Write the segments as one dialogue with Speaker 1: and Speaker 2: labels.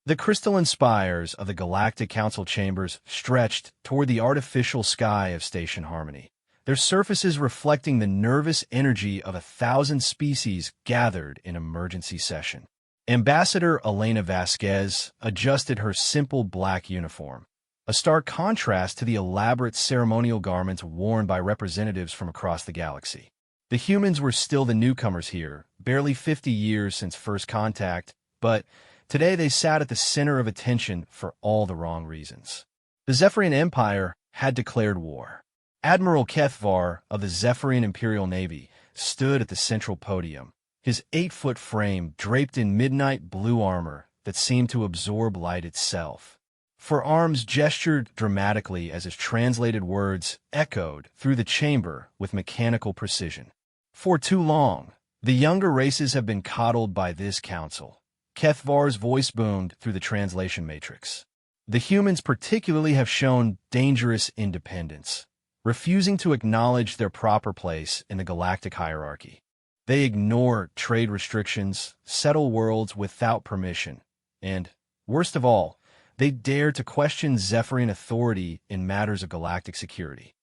Speaker 1: The crystalline spires of the Galactic Council chambers stretched toward the artificial sky of Station Harmony, their surfaces reflecting the nervous energy of 1,000 species gathered in emergency session. Ambassador Elena Vasquez adjusted her simple black uniform, a stark contrast to the elaborate ceremonial garments worn by representatives from across the galaxy. The humans were still the newcomers here, barely 50 years since first contact, but today they sat at the center of attention for all the wrong reasons. The Zephyrian Empire had declared war. Admiral Kethvar of the Zephyrian Imperial Navy stood at the central podium, his 8-foot frame draped in midnight blue armor that seemed to absorb light itself. Forearms gestured dramatically as his translated words echoed through the chamber with mechanical precision. For too long, the younger races have been coddled by this council. Kethvar's voice boomed through the translation matrix. The humans particularly have shown dangerous independence, refusing to acknowledge their proper place in the galactic hierarchy. They ignore trade restrictions, settle worlds without permission, and, worst of all, they dare to question Zephyrian authority in matters of galactic security.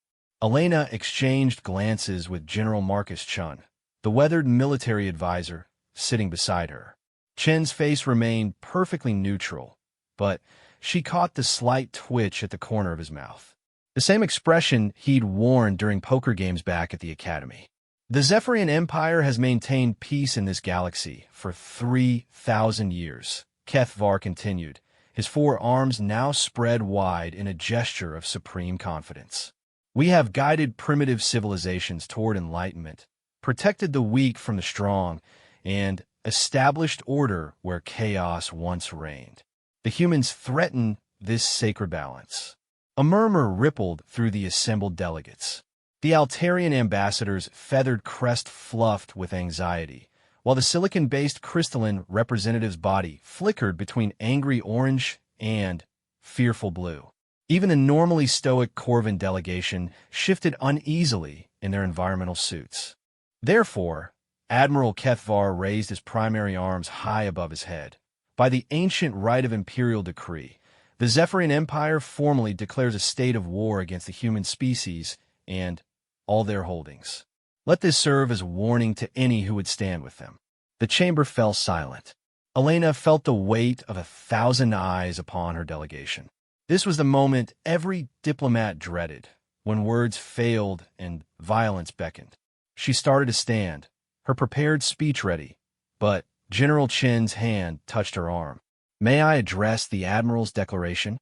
Speaker 1: Elena exchanged glances with General Marcus Chun, the weathered military advisor, sitting beside her. Chen's face remained perfectly neutral, but she caught the slight twitch at the corner of his mouth. The same expression he'd worn during poker games back at the Academy. The Zephyrian Empire has maintained peace in this galaxy for 3,000 years, Kethvar continued, his 4 arms now spread wide in a gesture of supreme confidence. We have guided primitive civilizations toward enlightenment, protected the weak from the strong, and established order where chaos once reigned. The humans threaten this sacred balance. A murmur rippled through the assembled delegates. The Altarian ambassador's feathered crest fluffed with anxiety, while the silicon-based crystalline representative's body flickered between angry orange and fearful blue. Even the normally stoic Corvin delegation shifted uneasily in their environmental suits. Therefore, Admiral Kethvar raised his primary arms high above his head. By the ancient right of imperial decree, the Zephyrian Empire formally declares a state of war against the human species and all their holdings. Let this serve as a warning to any who would stand with them. The chamber fell silent. Elena felt the weight of 1,000 eyes upon her delegation. This was the moment every diplomat dreaded, when words failed and violence beckoned. She started to stand, her prepared speech ready, but General Chen's hand touched her arm. "May I address the Admiral's declaration?"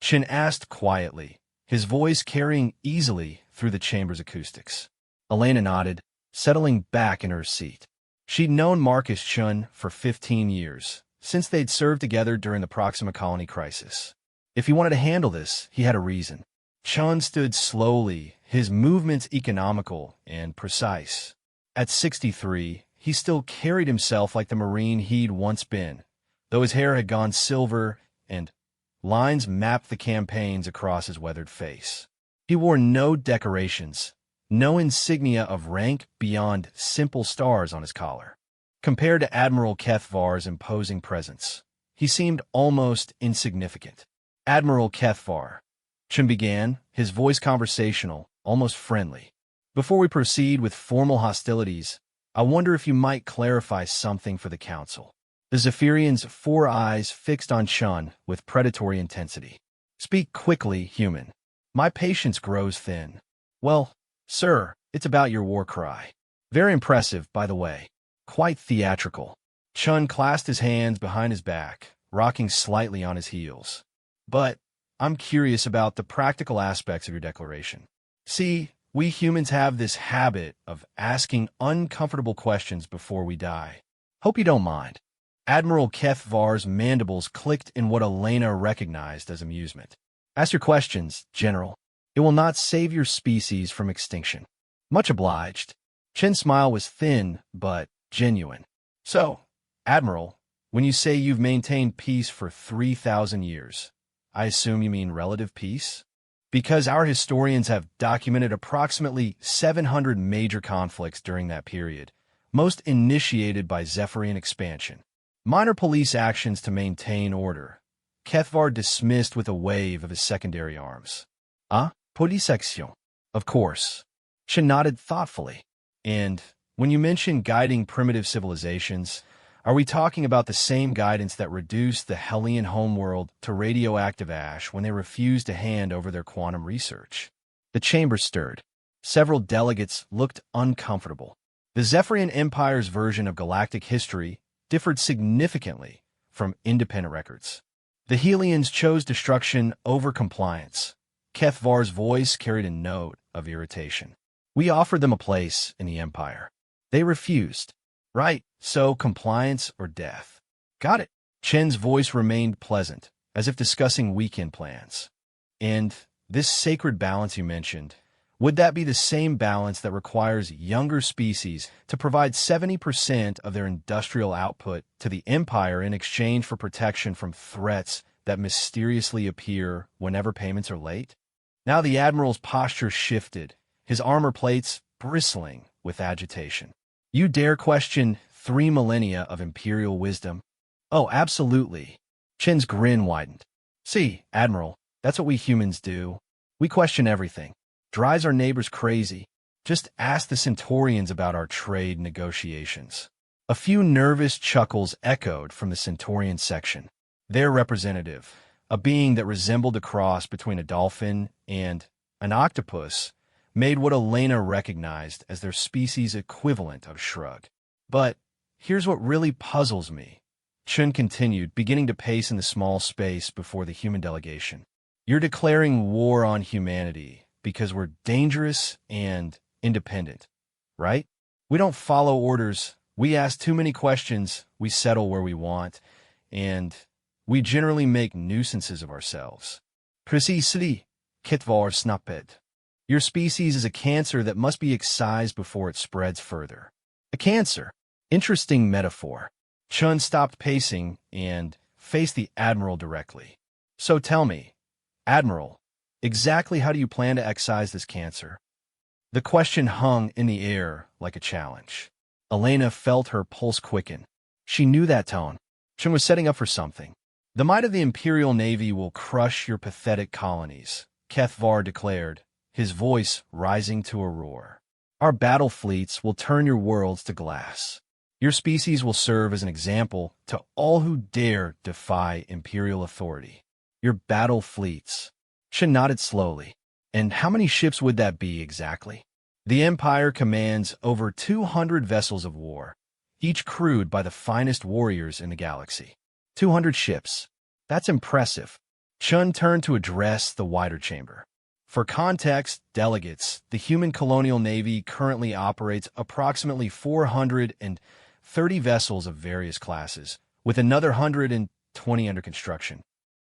Speaker 1: Chen asked quietly, his voice carrying easily through the chamber's acoustics. Elena nodded, settling back in her seat. She'd known Marcus Chun for 15 years, since they'd served together during the Proxima Colony crisis. If he wanted to handle this, he had a reason. Chun stood slowly, his movements economical and precise. At 63, he still carried himself like the Marine he'd once been, though his hair had gone silver and lines mapped the campaigns across his weathered face. He wore no decorations, no insignia of rank beyond simple stars on his collar. Compared to Admiral Kethvar's imposing presence, he seemed almost insignificant. "Admiral Kethvar," Chen began, his voice conversational, almost friendly. "Before we proceed with formal hostilities, I wonder if you might clarify something for the Council." The Zephyrian's 4 eyes fixed on Chun with predatory intensity. "Speak quickly, human. My patience grows thin." "Well, sir, it's about your war cry. Very impressive, by the way. Quite theatrical." Chun clasped his hands behind his back, rocking slightly on his heels. "But I'm curious about the practical aspects of your declaration. See, we humans have this habit of asking uncomfortable questions before we die. Hope you don't mind." Admiral Kethvar's mandibles clicked in what Elena recognized as amusement. "Ask your questions, General. It will not save your species from extinction." "Much obliged." Chen's smile was thin, but genuine. "So, Admiral, when you say you've maintained peace for 3,000 years, I assume you mean relative peace? Because our historians have documented approximately 700 major conflicts during that period, most initiated by Zephyrian expansion. Minor police actions to maintain order. Kethvar dismissed with a wave of his secondary arms. Ah, police action. Of course. Chen nodded thoughtfully. And when you mention guiding primitive civilizations, are we talking about the same guidance that reduced the Hellion homeworld to radioactive ash when they refused to hand over their quantum research? The chamber stirred. Several delegates looked uncomfortable. The Zephyrian Empire's version of galactic history differed significantly from independent records. The Helians chose destruction over compliance. Kethvar's voice carried a note of irritation. We offered them a place in the Empire. They refused. Right, so compliance or death. Got it. Chen's voice remained pleasant, as if discussing weekend plans. And this sacred balance you mentioned, would that be the same balance that requires younger species to provide 70% of their industrial output to the Empire in exchange for protection from threats that mysteriously appear whenever payments are late? Now the Admiral's posture shifted, his armor plates bristling with agitation. You dare question 3 millennia of Imperial wisdom? Oh, absolutely. Chen's grin widened. See, Admiral, that's what we humans do. We question everything. Drives our neighbors crazy. Just ask the Centaurians about our trade negotiations. A few nervous chuckles echoed from the Centaurian section. Their representative, a being that resembled a cross between a dolphin and an octopus, made what Elena recognized as their species' equivalent of shrug. But here's what really puzzles me, Chun continued, beginning to pace in the small space before the human delegation. You're declaring war on humanity because we're dangerous and independent, right? We don't follow orders, we ask too many questions, we settle where we want, and we generally make nuisances of ourselves. Precisely, Kethvar snapped. Your species is a cancer that must be excised before it spreads further. A cancer? Interesting metaphor. Chun stopped pacing and faced the Admiral directly. So tell me, Admiral, exactly how do you plan to excise this cancer? The question hung in the air like a challenge. Elena felt her pulse quicken. She knew that tone. Chun was setting up for something. The might of the Imperial Navy will crush your pathetic colonies, Kethvar declared, his voice rising to a roar. Our battle fleets will turn your worlds to glass. Your species will serve as an example to all who dare defy Imperial authority. Your battle fleets. Shin nodded slowly. And how many ships would that be exactly? The Empire commands over 200 vessels of war, each crewed by the finest warriors in the galaxy. 200 ships. That's impressive. Chun turned to address the wider chamber. For context, delegates, the human colonial navy currently operates approximately 430 vessels of various classes, with another 120 under construction.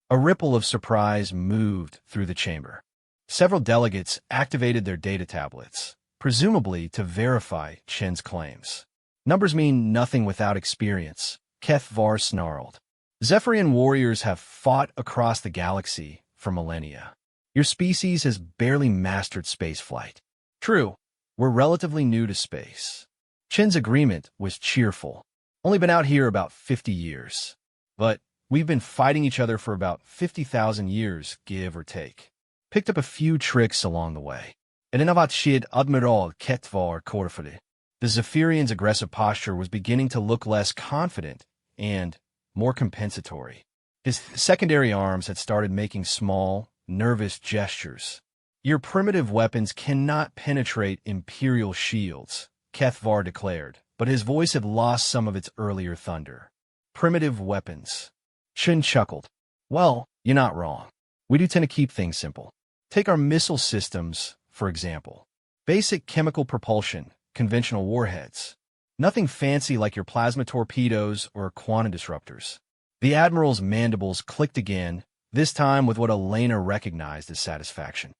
Speaker 1: A ripple of surprise moved through the chamber. Several delegates activated their data tablets, presumably to verify Chen's claims. Numbers mean nothing without experience, Kethvar snarled. Zephyrian warriors have fought across the galaxy for millennia. Your species has barely mastered spaceflight. True, we're relatively new to space. Chen's agreement was cheerful. Only been out here about 50 years. But we've been fighting each other for about 50,000 years, give or take. Picked up a few tricks along the way. Enenavatshid Admiral Kethvar Korfade. The Zephyrian's aggressive posture was beginning to look less confident and more compensatory. His secondary arms had started making small, nervous gestures. Your primitive weapons cannot penetrate Imperial shields, Kethvar declared, but his voice had lost some of its earlier thunder. Primitive weapons. Chun chuckled. Well, you're not wrong. We do tend to keep things simple. Take our missile systems, for example. Basic chemical propulsion, conventional warheads. Nothing fancy like your plasma torpedoes or quantum disruptors. The Admiral's mandibles clicked again, this time with what Elena recognized as satisfaction.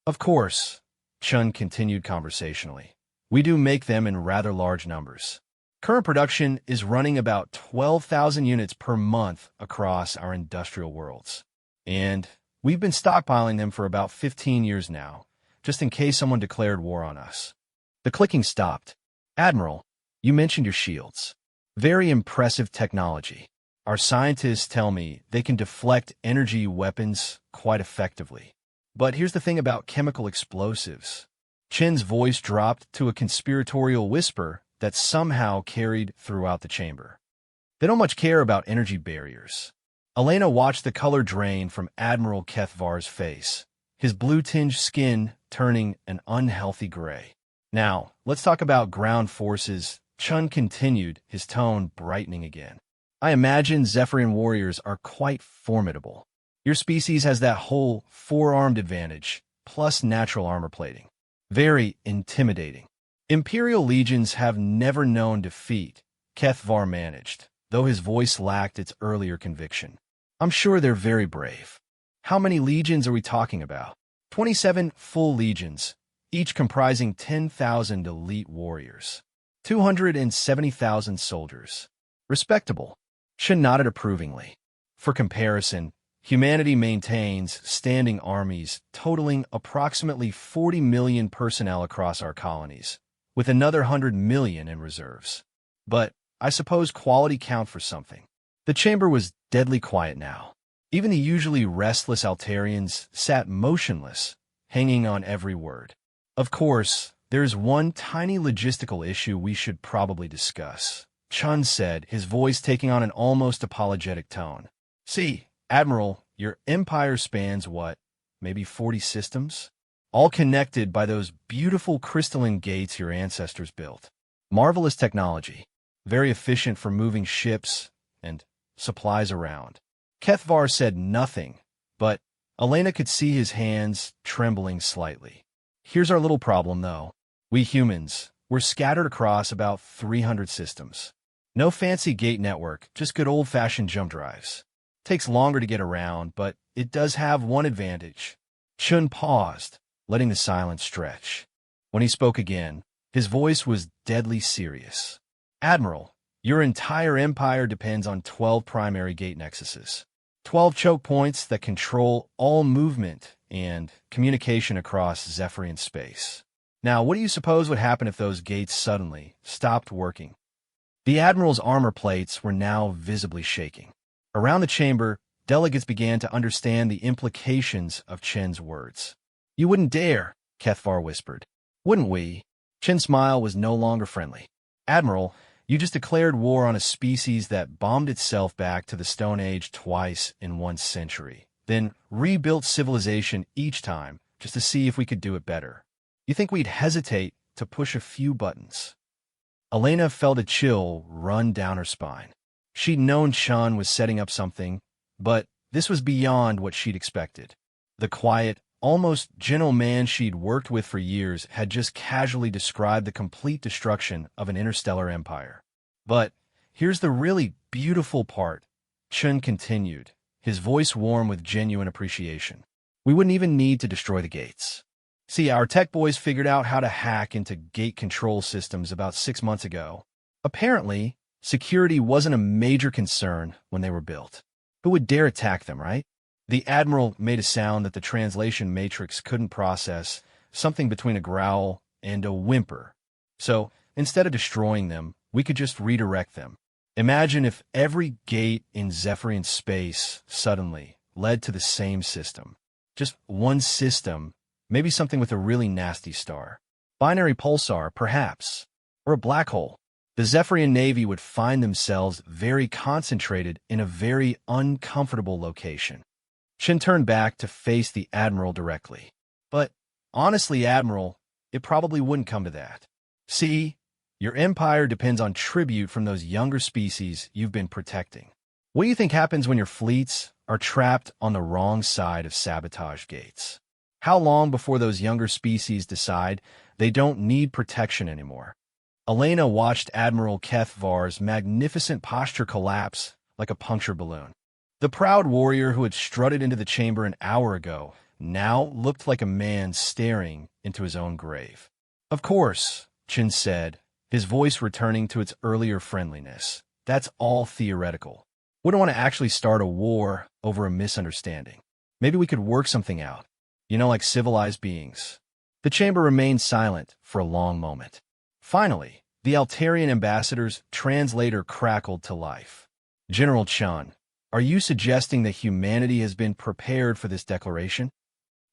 Speaker 1: Of course, Chun continued conversationally. We do make them in rather large numbers. Current production is running about 12,000 units per month across our industrial worlds. And we've been stockpiling them for about 15 years now, just in case someone declared war on us. The clicking stopped. Admiral, you mentioned your shields. Very impressive technology. Our scientists tell me they can deflect energy weapons quite effectively. But here's the thing about chemical explosives. Chen's voice dropped to a conspiratorial whisper that somehow carried throughout the chamber. They don't much care about energy barriers. Elena watched the color drain from Admiral Kethvar's face, his blue-tinged skin turning an unhealthy gray. Now, let's talk about ground forces. Chun continued, his tone brightening again. I imagine Zephyrian warriors are quite formidable. Your species has that whole four-armed advantage, plus natural armor plating. Very intimidating. Imperial legions have never known defeat, Kethvar managed, though his voice lacked its earlier conviction. I'm sure they're very brave. How many legions are we talking about? 27 full legions, each comprising 10,000 elite warriors. 270,000 soldiers. Respectable. Shin nodded approvingly. For comparison, humanity maintains standing armies totaling approximately 40 million personnel across our colonies, with another 100 million in reserves. But I suppose quality count for something. The chamber was deadly quiet now. Even the usually restless Altarians sat motionless, hanging on every word. Of course, there's one tiny logistical issue we should probably discuss, Chun said, his voice taking on an almost apologetic tone. See, Admiral, your empire spans what, maybe 40 systems? All connected by those beautiful crystalline gates your ancestors built. Marvelous technology, very efficient for moving ships and supplies around. Kethvar said nothing, but Elena could see his hands trembling slightly. Here's our little problem, though. We humans, we're scattered across about 300 systems. No fancy gate network, just good old-fashioned jump drives. Takes longer to get around, but it does have one advantage. Chun paused, letting the silence stretch. When he spoke again, his voice was deadly serious. Admiral, your entire empire depends on 12 primary gate nexuses. 12 choke points that control all movement and communication across Zephyrian space. Now, what do you suppose would happen if those gates suddenly stopped working? The Admiral's armor plates were now visibly shaking. Around the chamber, delegates began to understand the implications of Chen's words. You wouldn't dare, Kethvar whispered. Wouldn't we? Chen's smile was no longer friendly. Admiral, you just declared war on a species that bombed itself back to the Stone Age twice in 1 century, then rebuilt civilization each time just to see if we could do it better. You think we'd hesitate to push a few buttons? Elena felt a chill run down her spine. She'd known Chun was setting up something, but this was beyond what she'd expected. The quiet, almost gentle man she'd worked with for years had just casually described the complete destruction of an interstellar empire. But here's the really beautiful part, Chun continued, his voice warm with genuine appreciation. We wouldn't even need to destroy the gates. See, our tech boys figured out how to hack into gate control systems about 6 months ago. Apparently, security wasn't a major concern when they were built. Who would dare attack them, right? The Admiral made a sound that the translation matrix couldn't process, something between a growl and a whimper. So, instead of destroying them, we could just redirect them. Imagine if every gate in Zephyrian space suddenly led to the same system. Just one system, maybe something with a really nasty star. Binary pulsar, perhaps. Or a black hole. The Zephyrian Navy would find themselves very concentrated in a very uncomfortable location. Shin turned back to face the Admiral directly. But, honestly, Admiral, it probably wouldn't come to that. See, your empire depends on tribute from those younger species you've been protecting. What do you think happens when your fleets are trapped on the wrong side of sabotage gates? How long before those younger species decide they don't need protection anymore? Elena watched Admiral Kethvar's magnificent posture collapse like a punctured balloon. The proud warrior who had strutted into the chamber an hour ago now looked like a man staring into his own grave. Of course, Chin said, his voice returning to its earlier friendliness. That's all theoretical. We don't want to actually start a war over a misunderstanding. Maybe we could work something out. Like civilized beings. The chamber remained silent for a long moment. Finally, The Altarian ambassador's translator crackled to life. General Chun, are you suggesting that humanity has been prepared for this declaration?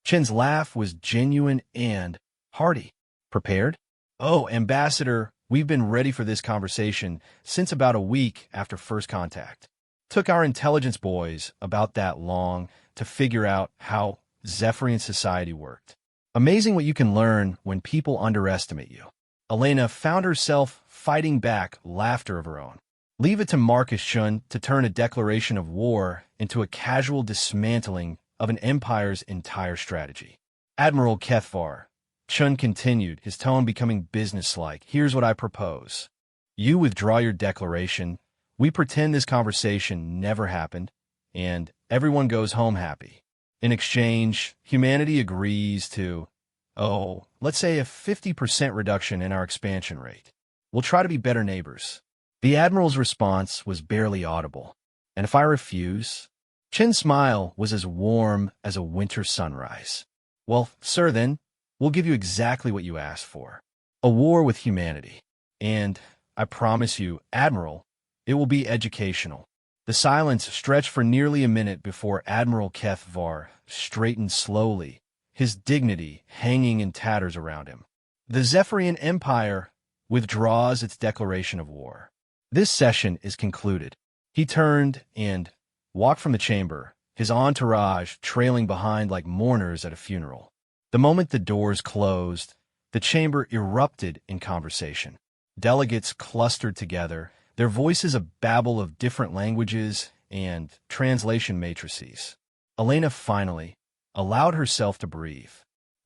Speaker 1: Chen's laugh was genuine and hearty. Prepared? Oh, Ambassador, we've been ready for this conversation since about a week after first contact. Took our intelligence boys about that long to figure out how Zephyrian society worked. Amazing what you can learn when people underestimate you. Elena found herself fighting back laughter of her own. Leave it to Marcus Chun to turn a declaration of war into a casual dismantling of an empire's entire strategy. Admiral Kethvar, Chun continued, his tone becoming businesslike. Here's what I propose. You withdraw your declaration, we pretend this conversation never happened, and everyone goes home happy. In exchange, humanity agrees to, let's say a 50% reduction in our expansion rate. We'll try to be better neighbors. The Admiral's response was barely audible. And if I refuse? Chen's smile was as warm as a winter sunrise. Well, sir, then, we'll give you exactly what you asked for. A war with humanity. And, I promise you, Admiral, it will be educational. The silence stretched for nearly a minute before Admiral Kethvar straightened slowly, his dignity hanging in tatters around him. The Zephyrian Empire withdraws its declaration of war. This session is concluded. He turned and walked from the chamber, his entourage trailing behind like mourners at a funeral. The moment the doors closed, the chamber erupted in conversation. Delegates clustered together, their voices a babble of different languages and translation matrices. Elena finally allowed herself to breathe.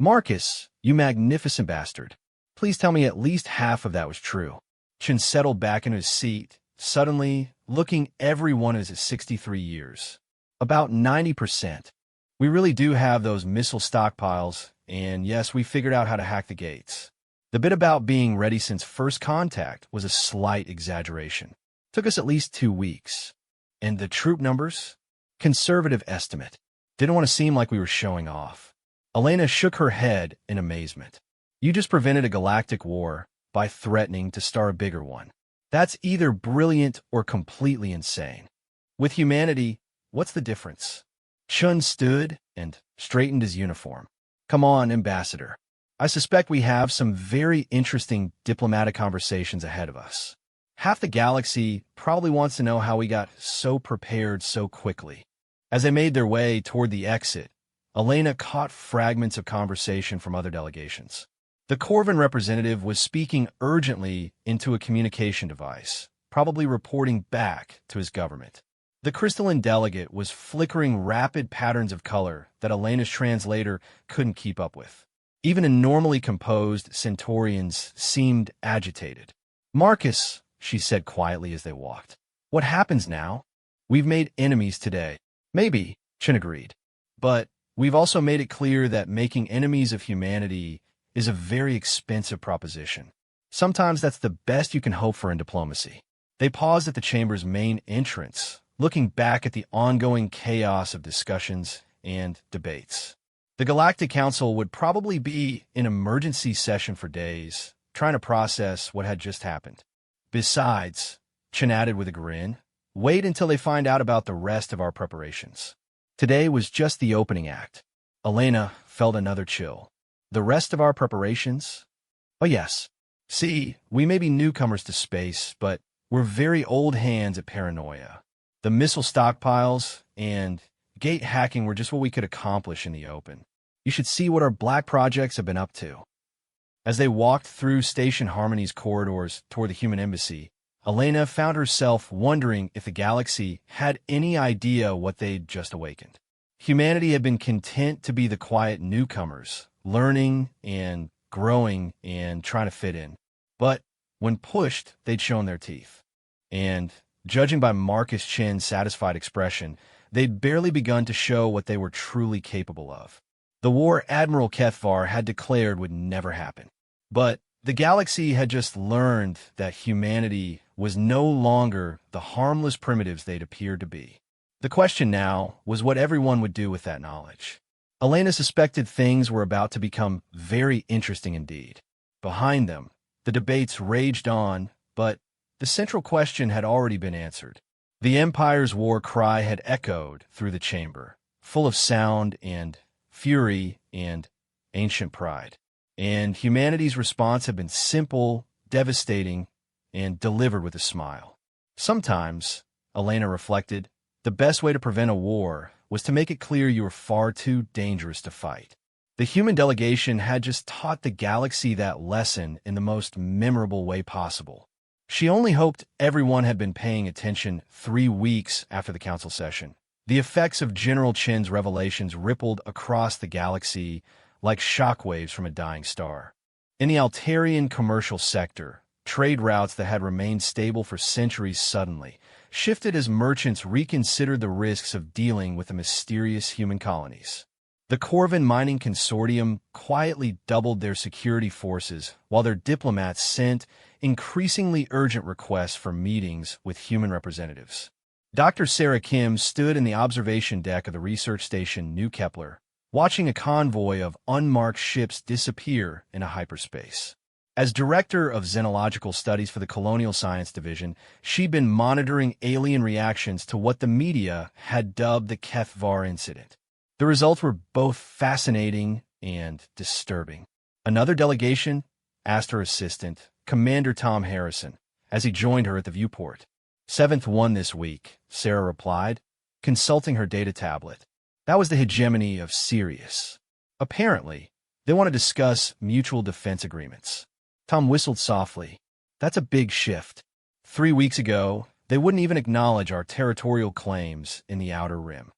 Speaker 1: Marcus, you magnificent bastard. Please tell me at least half of that was true. Chin settled back in his seat, suddenly looking every one of his 63 years. About 90%. We really do have those missile stockpiles, and yes, we figured out how to hack the gates. The bit about being ready since first contact was a slight exaggeration. Took us at least 2 weeks. And the troop numbers? Conservative estimate. Didn't want to seem like we were showing off. Elena shook her head in amazement. You just prevented a galactic war by threatening to start a bigger one. That's either brilliant or completely insane. With humanity, what's the difference? Chun stood and straightened his uniform. Come on, Ambassador. I suspect we have some very interesting diplomatic conversations ahead of us. Half the galaxy probably wants to know how we got so prepared so quickly. As they made their way toward the exit, Elena caught fragments of conversation from other delegations. The Corvin representative was speaking urgently into a communication device, probably reporting back to his government. The crystalline delegate was flickering rapid patterns of color that Elena's translator couldn't keep up with. Even a normally composed Centaurians seemed agitated. Marcus, she said quietly as they walked. What happens now? We've made enemies today. Maybe, Chin agreed. But we've also made it clear that making enemies of humanity is a very expensive proposition. Sometimes that's the best you can hope for in diplomacy. They paused at the chamber's main entrance, looking back at the ongoing chaos of discussions and debates. The Galactic Council would probably be in emergency session for days, trying to process what had just happened. Besides, Chen added with a grin, wait until they find out about the rest of our preparations. Today was just the opening act. Elena felt another chill. The rest of our preparations? Oh yes. See, we may be newcomers to space, but we're very old hands at paranoia. The missile stockpiles and gate hacking were just what we could accomplish in the open. You should see what our black projects have been up to. As they walked through Station Harmony's corridors toward the human embassy, Elena found herself wondering if the galaxy had any idea what they'd just awakened. Humanity had been content to be the quiet newcomers, learning and growing and trying to fit in. But when pushed, they'd shown their teeth. And, judging by Marcus Chen's satisfied expression, they'd barely begun to show what they were truly capable of. The war Admiral Kethvar had declared would never happen. But the galaxy had just learned that humanity was no longer the harmless primitives they'd appeared to be. The question now was what everyone would do with that knowledge. Elena suspected things were about to become very interesting indeed. Behind them, The debates raged on, but the central question had already been answered. The Empire's war cry had echoed through the chamber, full of sound and fury and ancient pride. And humanity's response had been simple, devastating, and delivered with a smile. Sometimes, Elena reflected, the best way to prevent a war was to make it clear you were far too dangerous to fight. The human delegation had just taught the galaxy that lesson in the most memorable way possible. She only hoped everyone had been paying attention 3 weeks after the council session. The effects of General Chen's revelations rippled across the galaxy like shockwaves from a dying star. In the Altarian commercial sector, trade routes that had remained stable for centuries suddenly shifted as merchants reconsidered the risks of dealing with the mysterious human colonies. The Corvin Mining Consortium quietly doubled their security forces while their diplomats sent increasingly urgent requests for meetings with human representatives. Dr. Sarah Kim stood in the observation deck of the research station New Kepler, watching a convoy of unmarked ships disappear into hyperspace. As director of xenological studies for the Colonial Science Division, she'd been monitoring alien reactions to what the media had dubbed the Kethvar incident. The results were both fascinating and disturbing. Another delegation asked her assistant, Commander Tom Harrison, as he joined her at the viewport. "Seventh one this week," Sarah replied, consulting her data tablet. That was the hegemony of Sirius. Apparently, they want to discuss mutual defense agreements. Tom whistled softly. "That's a big shift. 3 weeks ago, they wouldn't even acknowledge our territorial claims in the Outer Rim."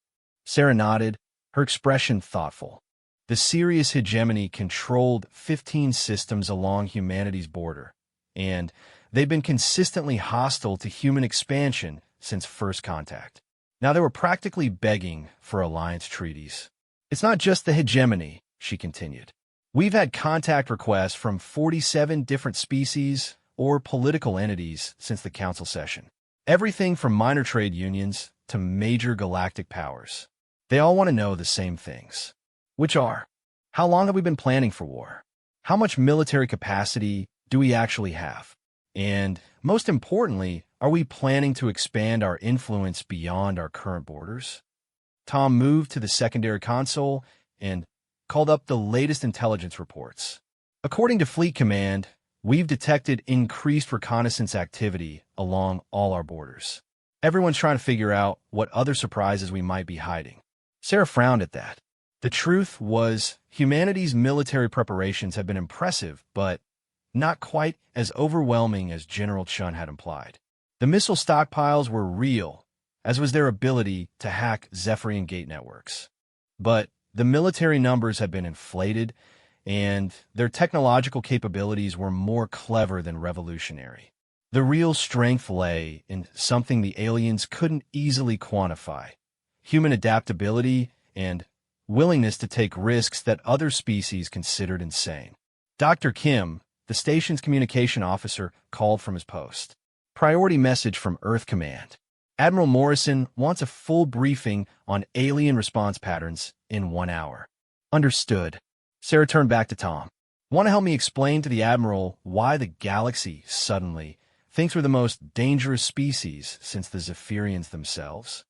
Speaker 1: Sarah nodded, her expression thoughtful. The Sirius hegemony controlled 15 systems along humanity's border, and they've been consistently hostile to human expansion since first contact. Now they were practically begging for alliance treaties. "It's not just the hegemony," she continued. "We've had contact requests from 47 different species or political entities since the council session. Everything from minor trade unions to major galactic powers. They all want to know the same things. Which are, how long have we been planning for war? How much military capacity do we actually have? And, most importantly, are we planning to expand our influence beyond our current borders?" Tom moved to the secondary console and called up the latest intelligence reports. "According to Fleet Command, we've detected increased reconnaissance activity along all our borders. Everyone's trying to figure out what other surprises we might be hiding." Sarah frowned at that. The truth was, humanity's military preparations had been impressive, but not quite as overwhelming as General Chen had implied. The missile stockpiles were real, as was their ability to hack Zephyrian gate networks. But the military numbers had been inflated, and their technological capabilities were more clever than revolutionary. The real strength lay in something the aliens couldn't easily quantify: human adaptability and willingness to take risks that other species considered insane. Dr. Kim, the station's communication officer, called from his post. "Priority message from Earth Command. Admiral Morrison wants a full briefing on alien response patterns in 1 hour." "Understood." Sarah turned back to Tom. "Want to help me explain to the Admiral why the galaxy suddenly thinks we're the most dangerous species since the Zephyrians themselves?"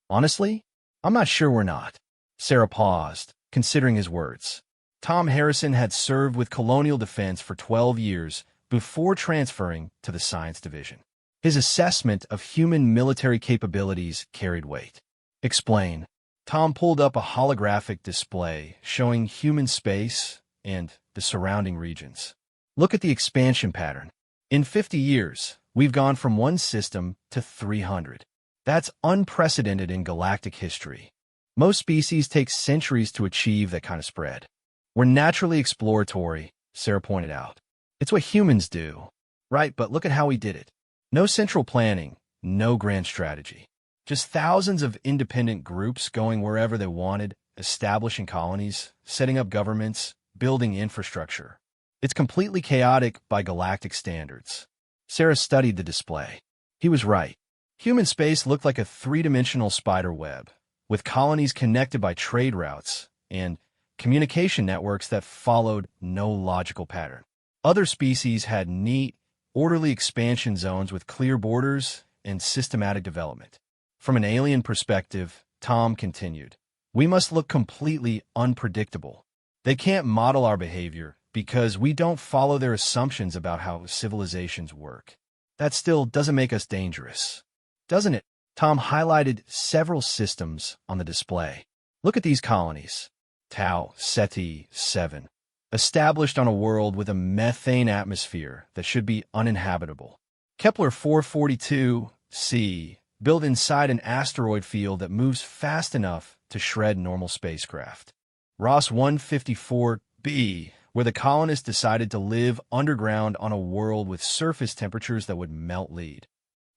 Speaker 1: "Honestly, I'm not sure we're not." Sarah paused, considering his words. Tom Harrison had served with Colonial Defense for 12 years before transferring to the Science Division. His assessment of human military capabilities carried weight. "Explain." Tom pulled up a holographic display showing human space and the surrounding regions. "Look at the expansion pattern. In 50 years, we've gone from 1 system to 300. That's unprecedented in galactic history. Most species take centuries to achieve that kind of spread. We're naturally exploratory," Sarah pointed out. "It's what humans do, right? But look at how we did it. No central planning, no grand strategy. Just thousands of independent groups going wherever they wanted, establishing colonies, setting up governments, building infrastructure. It's completely chaotic by galactic standards." Sarah studied the display. He was right. Human space looked like a 3-dimensional spider web, with colonies connected by trade routes and communication networks that followed no logical pattern. Other species had neat, orderly expansion zones with clear borders and systematic development. From an alien perspective, Tom continued, we must look completely unpredictable. They can't model our behavior because we don't follow their assumptions about how civilizations work. That still doesn't make us dangerous, doesn't it? Tom highlighted several systems on the display. Look at these colonies. Tau Ceti 7, established on a world with a methane atmosphere that should be uninhabitable. Kepler 442c, built inside an asteroid field that moves fast enough to shred normal spacecraft. Ross 154b, where the colonists decided to live underground on a world with surface temperatures that would melt lead.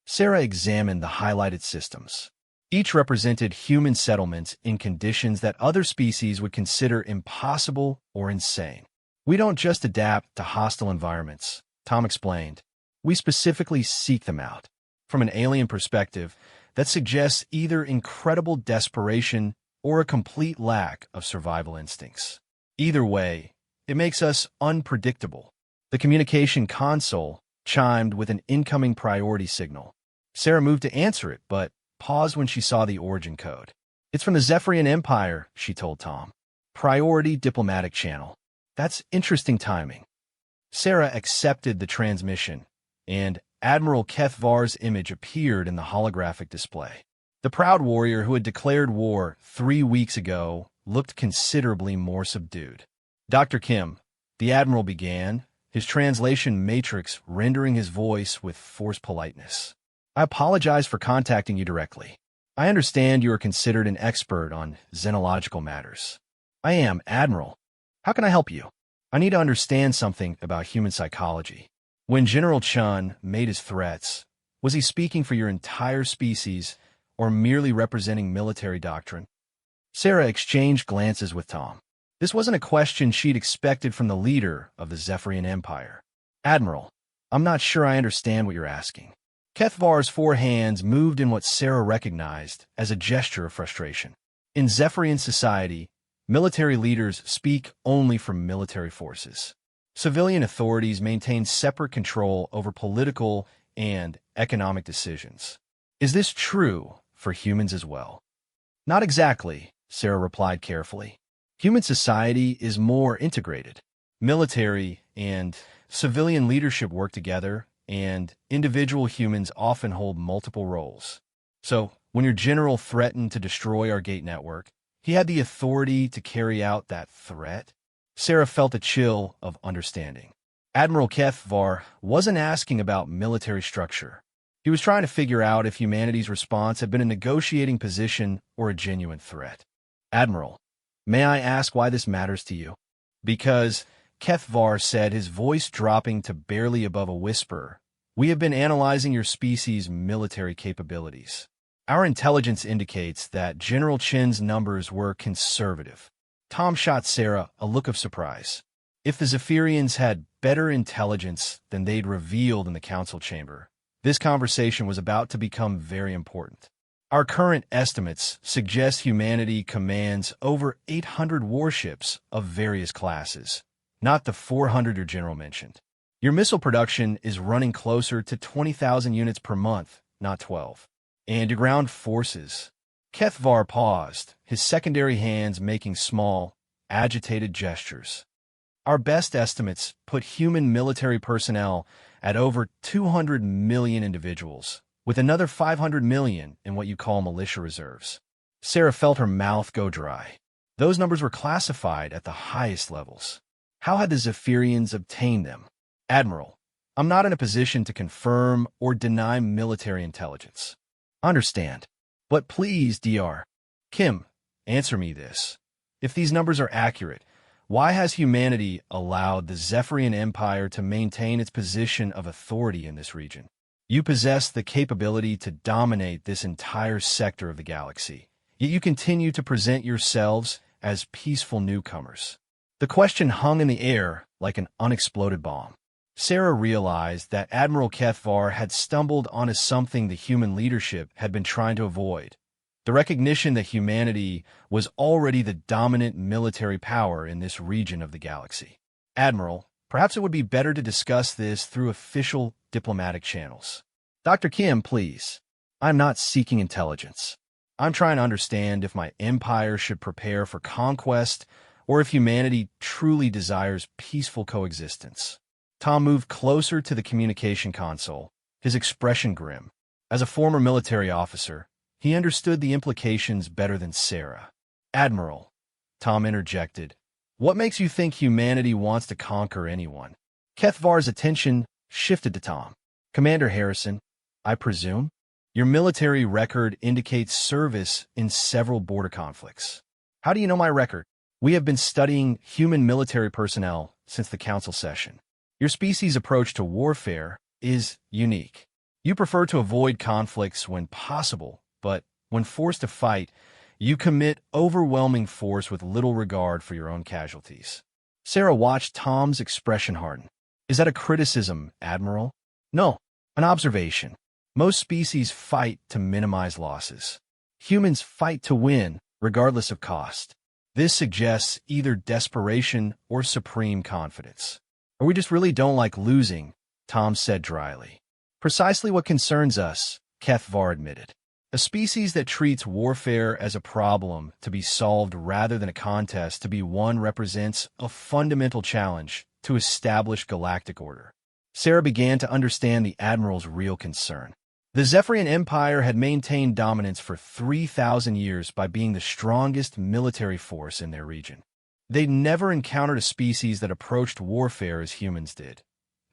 Speaker 1: Sarah examined the highlighted systems. Each represented human settlements in conditions that other species would consider impossible or insane. We don't just adapt to hostile environments, Tom explained. We specifically seek them out. From an alien perspective, that suggests either incredible desperation or a complete lack of survival instincts. Either way, it makes us unpredictable. The communication console chimed with an incoming priority signal. Sarah moved to answer it, but paused when she saw the origin code. It's from the Zephyrian Empire, she told Tom. Priority diplomatic channel. That's interesting timing. Sarah accepted the transmission, and Admiral Kethvar's image appeared in the holographic display. The proud warrior who had declared war 3 weeks ago looked considerably more subdued. Dr. Kim, the Admiral began, his translation matrix rendering his voice with forced politeness. I apologize for contacting you directly. I understand you are considered an expert on xenological matters. I am, Admiral. How can I help you? I need to understand something about human psychology. When General Chun made his threats, was he speaking for your entire species or merely representing military doctrine? Sarah exchanged glances with Tom. This wasn't a question she'd expected from the leader of the Zephyrian Empire. Admiral, I'm not sure I understand what you're asking. Kethvar's 4 hands moved in what Sarah recognized as a gesture of frustration. In Zephyrian society, military leaders speak only for military forces. Civilian authorities maintain separate control over political and economic decisions. Is this true for humans as well? Not exactly, Sarah replied carefully. Human society is more integrated. Military and civilian leadership work together, and individual humans often hold multiple roles. So, when your general threatened to destroy our gate network, he had the authority to carry out that threat? Sarah felt a chill of understanding. Admiral Kethvar wasn't asking about military structure. He was trying to figure out if humanity's response had been a negotiating position or a genuine threat. Admiral, may I ask why this matters to you? Because, Kethvar said, his voice dropping to barely above a whisper, we have been analyzing your species' military capabilities. Our intelligence indicates that General Chin's numbers were conservative. Tom shot Sarah a look of surprise. If the Zephyrians had better intelligence than they'd revealed in the council chamber, this conversation was about to become very important. Our current estimates suggest humanity commands over 800 warships of various classes, not the 400 your general mentioned. Your missile production is running closer to 20,000 units per month, not 12. And your ground forces. Kethvar paused, his secondary hands making small, agitated gestures. Our best estimates put human military personnel at over 200 million individuals, with another 500 million in what you call militia reserves. Sarah felt her mouth go dry. Those numbers were classified at the highest levels. How had the Zephyrians obtained them? Admiral, I'm not in a position to confirm or deny military intelligence. Understand. But please, Dr. Kim, answer me this. If these numbers are accurate, why has humanity allowed the Zephyrian Empire to maintain its position of authority in this region? You possess the capability to dominate this entire sector of the galaxy, yet you continue to present yourselves as peaceful newcomers. The question hung in the air like an unexploded bomb. Sarah realized that Admiral Kethvar had stumbled onto something the human leadership had been trying to avoid, the recognition that humanity was already the dominant military power in this region of the galaxy. Admiral, Perhaps it would be better to discuss this through official diplomatic channels. Dr. Kim, please. I'm not seeking intelligence. I'm trying to understand if my empire should prepare for conquest or if humanity truly desires peaceful coexistence. Tom moved closer to the communication console, his expression grim. As a former military officer, he understood the implications better than Sarah. Admiral, Tom interjected, what makes you think humanity wants to conquer anyone? Kethvar's attention shifted to Tom. Commander Harrison, I presume? Your military record indicates service in several border conflicts. How do you know my record? We have been studying human military personnel since the council session. Your species' approach to warfare is unique. You prefer to avoid conflicts when possible, but when forced to fight, you commit overwhelming force with little regard for your own casualties. Sarah watched Tom's expression harden. Is that a criticism, Admiral? No, an observation. Most species fight to minimize losses. Humans fight to win, regardless of cost. This suggests either desperation or supreme confidence. Or we just really don't like losing, Tom said dryly. Precisely what concerns us, Kethvar admitted. A species that treats warfare as a problem to be solved rather than a contest to be won represents a fundamental challenge to establish galactic order. Sarah began to understand the Admiral's real concern. The Zephyrian Empire had maintained dominance for 3,000 years by being the strongest military force in their region. They'd never encountered a species that approached warfare as humans did,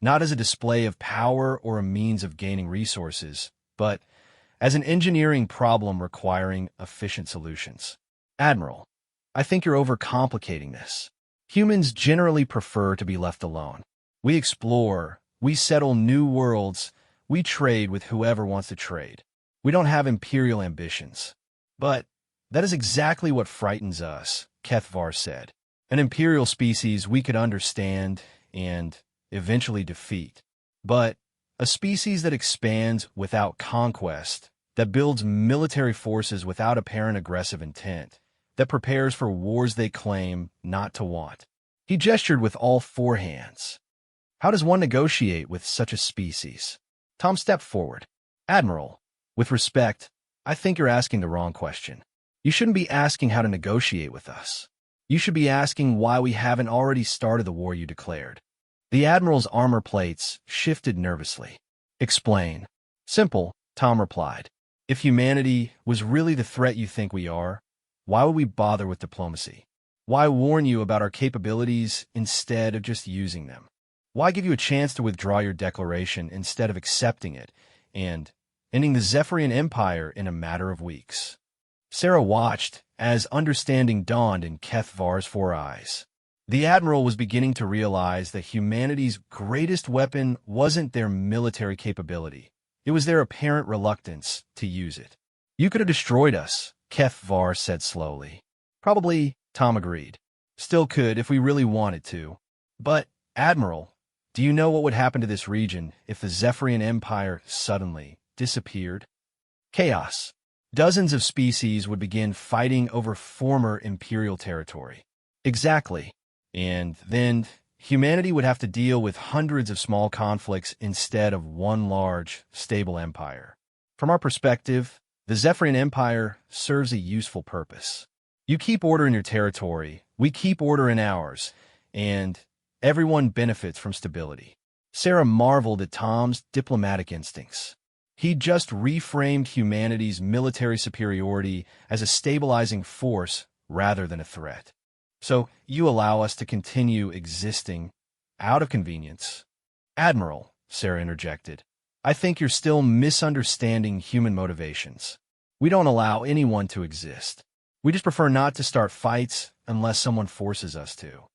Speaker 1: not as a display of power or a means of gaining resources, but as an engineering problem requiring efficient solutions. Admiral, I think you're overcomplicating this. Humans generally prefer to be left alone. We explore, we settle new worlds, we trade with whoever wants to trade. We don't have imperial ambitions. But that is exactly what frightens us, Kethvar said. An imperial species we could understand and eventually defeat. But a species that expands without conquest, that builds military forces without apparent aggressive intent, that prepares for wars they claim not to want. He gestured with all four hands. How does one negotiate with such a species? Tom stepped forward. Admiral, with respect, I think you're asking the wrong question. You shouldn't be asking how to negotiate with us. You should be asking why we haven't already started the war you declared. The Admiral's armor plates shifted nervously. Explain. Simple, Tom replied. If humanity was really the threat you think we are, why would we bother with diplomacy? Why warn you about our capabilities instead of just using them? Why give you a chance to withdraw your declaration instead of accepting it and ending the Zephyrian Empire in a matter of weeks? Sarah watched as understanding dawned in Kethvar's four eyes. The Admiral was beginning to realize that humanity's greatest weapon wasn't their military capability. It was their apparent reluctance to use it. You could have destroyed us, Kethvar said slowly. Probably, Tom agreed. Still could if we really wanted to. But, Admiral, do you know what would happen to this region if the Zephyrian Empire suddenly disappeared? Chaos. Dozens of species would begin fighting over former imperial territory. Exactly. And then humanity would have to deal with hundreds of small conflicts instead of one large, stable empire. From our perspective, the Zephyrian Empire serves a useful purpose. You keep order in your territory, we keep order in ours, and everyone benefits from stability. Sarah marveled at Tom's diplomatic instincts. He'd just reframed humanity's military superiority as a stabilizing force rather than a threat. So you allow us to continue existing out of convenience. Admiral, Sarah interjected, I think you're still misunderstanding human motivations. We don't allow anyone to exist. We just prefer not to start fights unless someone forces us to.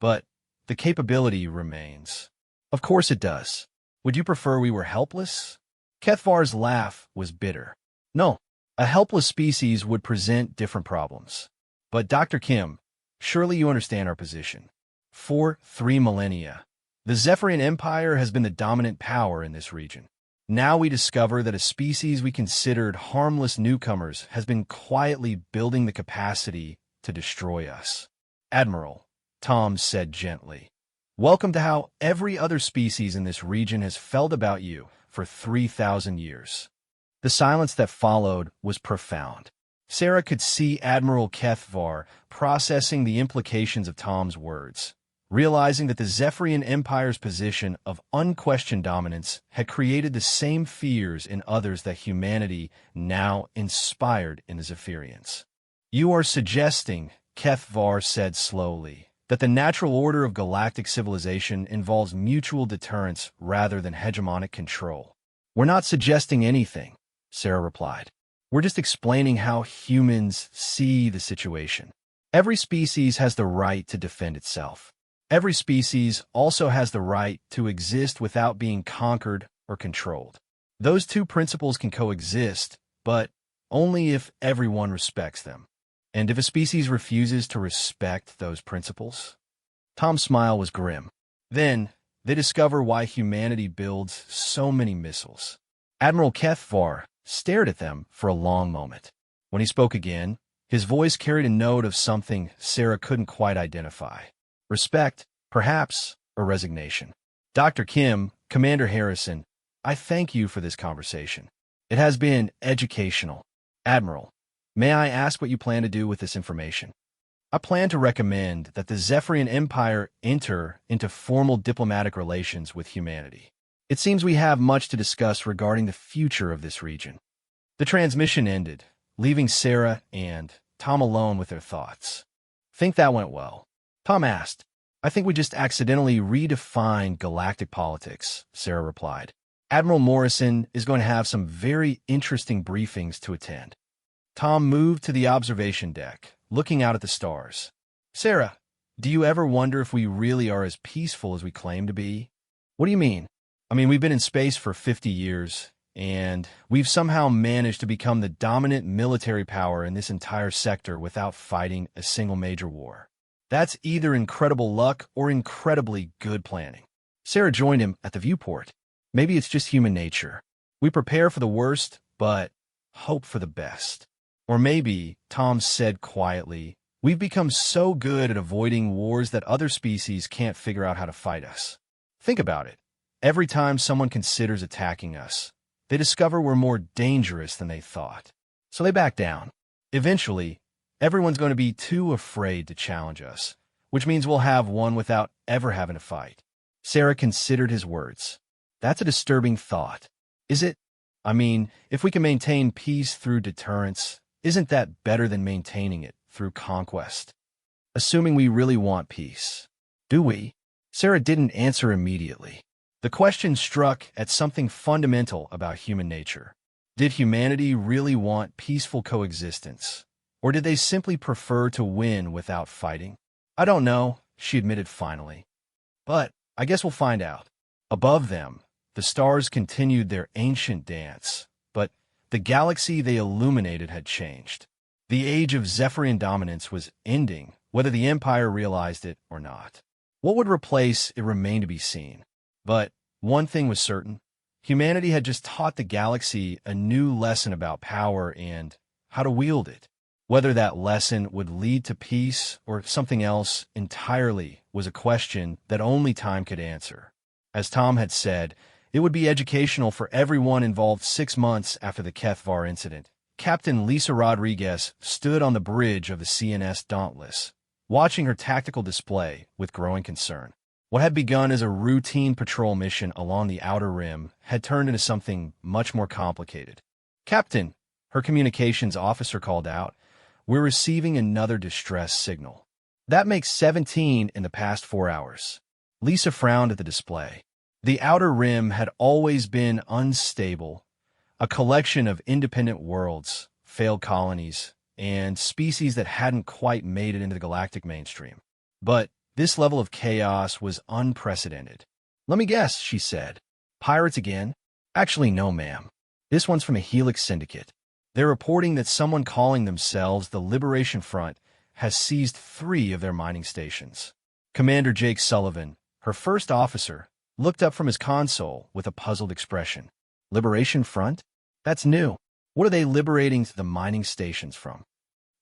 Speaker 1: But the capability remains. Of course it does. Would you prefer we were helpless? Kethvar's laugh was bitter. No, a helpless species would present different problems. But Dr. Kim, surely you understand our position. For 3 millennia, the Zephyrian Empire has been the dominant power in this region. Now we discover that a species we considered harmless newcomers has been quietly building the capacity to destroy us. Admiral, Tom said gently, Welcome to how every other species in this region has felt about you for 3,000 years. The silence that followed was profound. Sarah could see Admiral Kethvar processing the implications of Tom's words, realizing that the Zephyrian Empire's position of unquestioned dominance had created the same fears in others that humanity now inspired in the Zephyrians. "You are suggesting," Kethvar said slowly, "that the natural order of galactic civilization involves mutual deterrence rather than hegemonic control." "We're not suggesting anything," Sarah replied. "We're just explaining how humans see the situation. Every species has the right to defend itself. Every species also has the right to exist without being conquered or controlled. Those two principles can coexist, but only if everyone respects them. And if a species refuses to respect those principles?" Tom's smile was grim. "Then they discover why humanity builds so many missiles." Admiral Kethvar stared at them for a long moment. When he spoke again, his voice carried a note of something Sarah couldn't quite identify. Respect, perhaps, or resignation. "Dr. Kim, Commander Harrison, I thank you for this conversation. It has been educational. Admiral, may I ask what you plan to do with this information?" "I plan to recommend that the Zephyrian Empire enter into formal diplomatic relations with humanity. It seems we have much to discuss regarding the future of this region." The transmission ended, leaving Sarah and Tom alone with their thoughts. "Think that went well?" Tom asked. "I think we just accidentally redefined galactic politics," Sarah replied. "Admiral Morrison is going to have some very interesting briefings to attend." Tom moved to the observation deck, looking out at the stars. "Sarah, do you ever wonder if we really are as peaceful as we claim to be?" "What do you mean?" "I mean, we've been in space for 50 years, and we've somehow managed to become the dominant military power in this entire sector without fighting a single major war. That's either incredible luck or incredibly good planning." Sarah joined him at the viewport. "Maybe it's just human nature. We prepare for the worst, but hope for the best. Or maybe," Tom said quietly, "we've become so good at avoiding wars that other species can't figure out how to fight us. Think about it. Every time someone considers attacking us, they discover we're more dangerous than they thought. So they back down. Eventually, everyone's going to be too afraid to challenge us, which means we'll have won without ever having to fight." Sarah considered his words. "That's a disturbing thought. Is it? I mean, if we can maintain peace through deterrence, isn't that better than maintaining it through conquest? Assuming we really want peace. Do we?" Sarah didn't answer immediately. The question struck at something fundamental about human nature. Did humanity really want peaceful coexistence? Or did they simply prefer to win without fighting? "I don't know," she admitted finally. "But I guess we'll find out." Above them, the stars continued their ancient dance, but the galaxy they illuminated had changed. The age of Zephyrian dominance was ending, whether the Empire realized it or not. What would replace it remained to be seen. But one thing was certain. Humanity had just taught the galaxy a new lesson about power and how to wield it. Whether that lesson would lead to peace or something else entirely was a question that only time could answer. As Tom had said, it would be educational for everyone involved. 6 months after the Kethvar incident, Captain Lisa Rodriguez stood on the bridge of the CNS Dauntless, watching her tactical display with growing concern. What had begun as a routine patrol mission along the outer rim had turned into something much more complicated. "Captain," her communications officer called out, "we're receiving another distress signal. That makes 17 in the past 4 hours." Lisa frowned at the display. The outer rim had always been unstable, a collection of independent worlds, failed colonies, and species that hadn't quite made it into the galactic mainstream. But this level of chaos was unprecedented. "Let me guess," she said. "Pirates again?" "Actually, no, ma'am. This one's from a Helix syndicate. They're reporting that someone calling themselves the Liberation Front has seized 3 of their mining stations." Commander Jake Sullivan, her first officer, looked up from his console with a puzzled expression. "Liberation Front? That's new. What are they liberating the mining stations from?"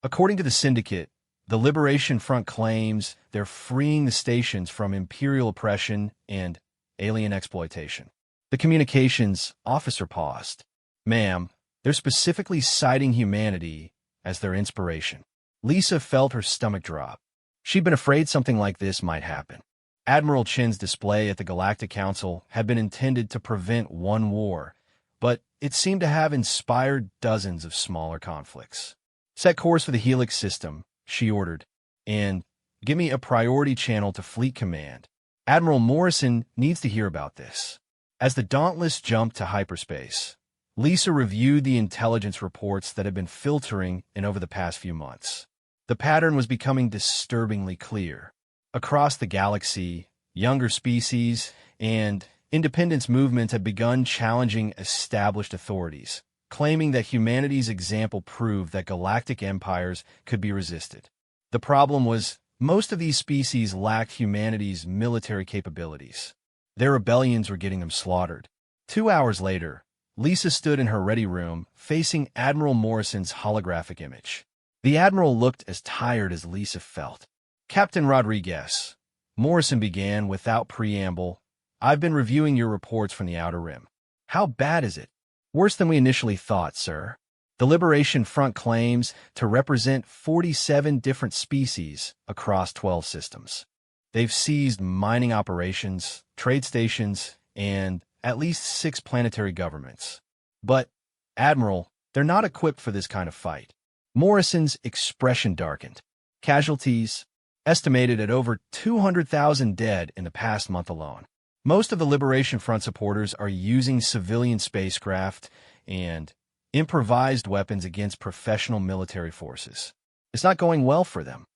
Speaker 1: According to the syndicate, The Liberation Front claims they're freeing the stations from imperial oppression and alien exploitation. The communications officer paused. Ma'am, they're specifically citing humanity as their inspiration. Lisa felt her stomach drop. She'd been afraid something like this might happen. Admiral Chin's display at the Galactic Council had been intended to prevent one war, but it seemed to have inspired dozens of smaller conflicts. Set course for the Helix system, she ordered, and give me a priority channel to Fleet Command. Admiral Morrison needs to hear about this. As the Dauntless jumped to hyperspace, Lisa reviewed the intelligence reports that had been filtering in over the past few months. The pattern was becoming disturbingly clear. Across the galaxy, younger species and independence movements had begun challenging established authorities, claiming that humanity's example proved that galactic empires could be resisted. The problem was, most of these species lacked humanity's military capabilities. Their rebellions were getting them slaughtered. 2 hours later, Lisa stood in her ready room, facing Admiral Morrison's holographic image. The Admiral looked as tired as Lisa felt. Captain Rodriguez, Morrison began without preamble, I've been reviewing your reports from the Outer Rim. How bad is it? Worse than we initially thought, sir. The Liberation Front claims to represent 47 different species across 12 systems. They've seized mining operations, trade stations, and at least 6 planetary governments. But, Admiral, they're not equipped for this kind of fight. Morrison's expression darkened. Casualties estimated at over 200,000 dead in the past month alone. Most of the Liberation Front supporters are using civilian spacecraft and improvised weapons against professional military forces. It's not going well for them.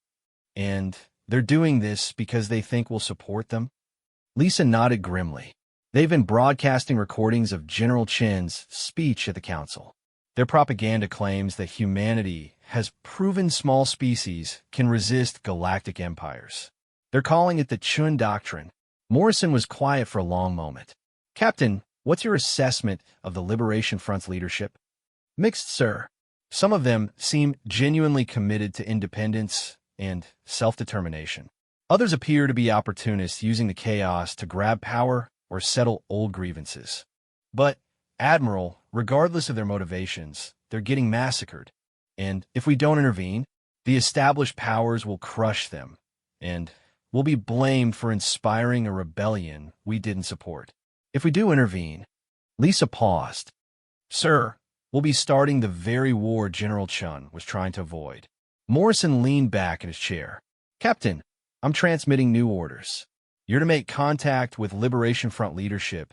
Speaker 1: And they're doing this because they think we'll support them? Lisa nodded grimly. They've been broadcasting recordings of General Chin's speech at the council. Their propaganda claims that humanity has proven small species can resist galactic empires. They're calling it the Chun Doctrine. Morrison was quiet for a long moment. Captain, what's your assessment of the Liberation Front's leadership? Mixed, sir. Some of them seem genuinely committed to independence and self-determination. Others appear to be opportunists using the chaos to grab power or settle old grievances. But, Admiral, regardless of their motivations, they're getting massacred. And if we don't intervene, the established powers will crush them, and we'll be blamed for inspiring a rebellion we didn't support. If we do intervene, Lisa paused. Sir, we'll be starting the very war General Chun was trying to avoid. Morrison leaned back in his chair. Captain, I'm transmitting new orders. You're to make contact with Liberation Front leadership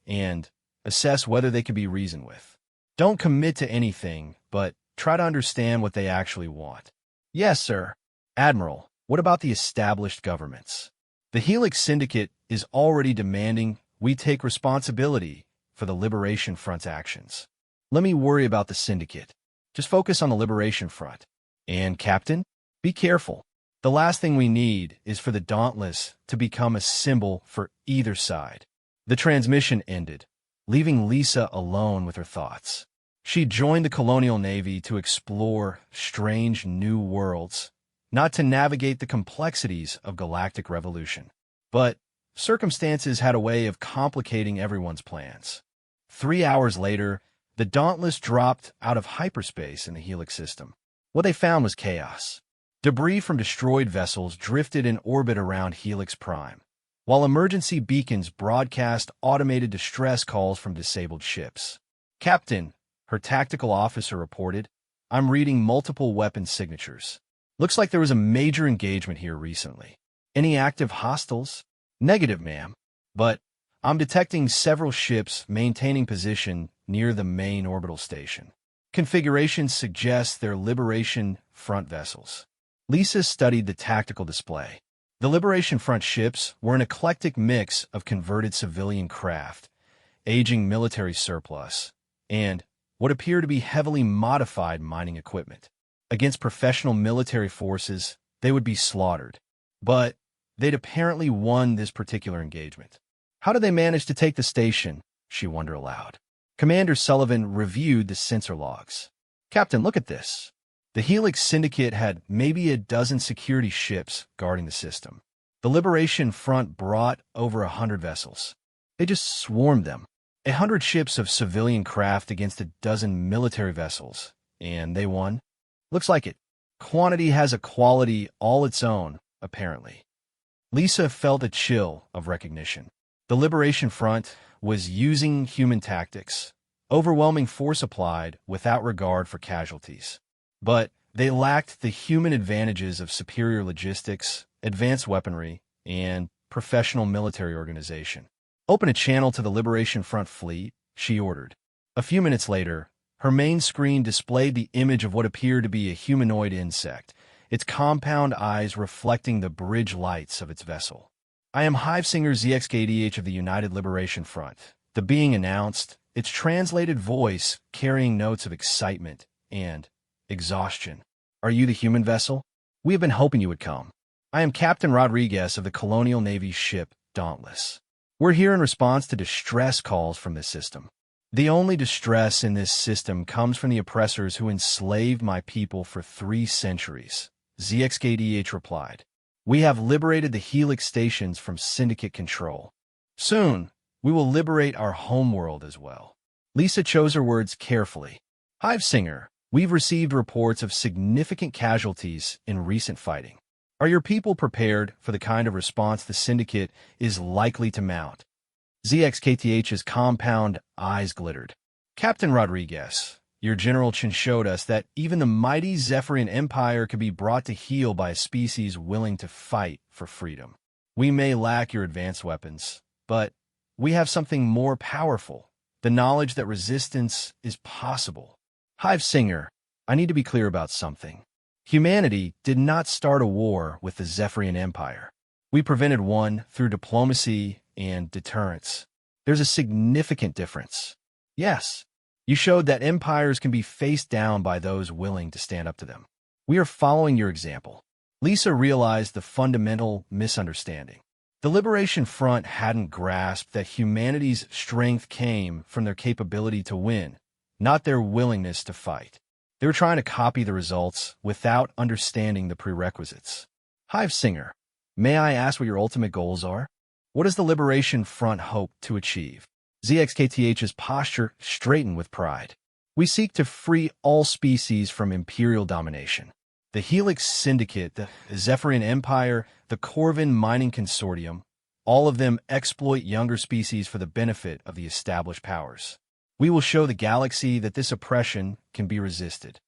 Speaker 1: and assess whether they can be reasoned with. Don't commit to anything, but try to understand what they actually want. Yes, sir. Admiral, what about the established governments? The Helix Syndicate is already demanding we take responsibility for the Liberation Front's actions. Let me worry about the Syndicate. Just focus on the Liberation Front. And, Captain, be careful. The last thing we need is for the Dauntless to become a symbol for either side. The transmission ended, leaving Lisa alone with her thoughts. She joined the Colonial Navy to explore strange new worlds, not to navigate the complexities of galactic revolution. But circumstances had a way of complicating everyone's plans. 3 hours later, the Dauntless dropped out of hyperspace in the Helix system. What they found was chaos. Debris from destroyed vessels drifted in orbit around Helix Prime, while emergency beacons broadcast automated distress calls from disabled ships. Captain, her tactical officer reported, I'm reading multiple weapon signatures. Looks like there was a major engagement here recently. Any active hostiles? Negative, ma'am. But I'm detecting several ships maintaining position near the main orbital station. Configurations suggest they're Liberation Front vessels. Lisa studied the tactical display. The Liberation Front ships were an eclectic mix of converted civilian craft, aging military surplus, and what appeared to be heavily modified mining equipment. Against professional military forces, they would be slaughtered. But they'd apparently won this particular engagement. How did they manage to take the station? She wondered aloud. Commander Sullivan reviewed the sensor logs. Captain, look at this. The Helix Syndicate had maybe a dozen security ships guarding the system. The Liberation Front brought over 100 vessels. They just swarmed them. 100 ships of civilian craft against a dozen military vessels. And they won? Looks like it. Quantity has a quality all its own, apparently. Lisa felt a chill of recognition. The Liberation Front was using human tactics, overwhelming force applied without regard for casualties. But they lacked the human advantages of superior logistics, advanced weaponry, and professional military organization. "Open a channel to the Liberation Front fleet," she ordered. A few minutes later, her main screen displayed the image of what appeared to be a humanoid insect, its compound eyes reflecting the bridge lights of its vessel. "I am Hivesinger ZXKDH of the United Liberation Front," the being announced, its translated voice carrying notes of excitement and exhaustion. "Are you the human vessel? We have been hoping you would come. I am Captain Rodriguez of the Colonial Navy ship Dauntless. We're here in response to distress calls from this system. The only distress in this system comes from the oppressors who enslaved my people for 3 centuries, ZXKDH replied. "We have liberated the Helix stations from Syndicate control. Soon, we will liberate our homeworld as well." Lisa chose her words carefully. "Hivesinger, we've received reports of significant casualties in recent fighting. Are your people prepared for the kind of response the Syndicate is likely to mount?" ZXKTH's compound eyes glittered. "Captain Rodriguez, your General Chin showed us that even the mighty Zephyrian Empire could be brought to heel by a species willing to fight for freedom. We may lack your advanced weapons, but we have something more powerful, the knowledge that resistance is possible. Hivesinger, I need to be clear about something. Humanity did not start a war with the Zephyrian Empire. We prevented one through diplomacy and deterrence. There's a significant difference. Yes, you showed that empires can be faced down by those willing to stand up to them. We are following your example." Lisa realized the fundamental misunderstanding. The Liberation Front hadn't grasped that humanity's strength came from their capability to win, not their willingness to fight. They were trying to copy the results without understanding the prerequisites. "Hivesinger, may I ask what your ultimate goals are? What does the Liberation Front hope to achieve?" ZXKTH's posture straightened with pride. "We seek to free all species from imperial domination. The Helix Syndicate, the Zephyrian Empire, the Corvin Mining Consortium, all of them exploit younger species for the benefit of the established powers. We will show the galaxy that this oppression can be resisted.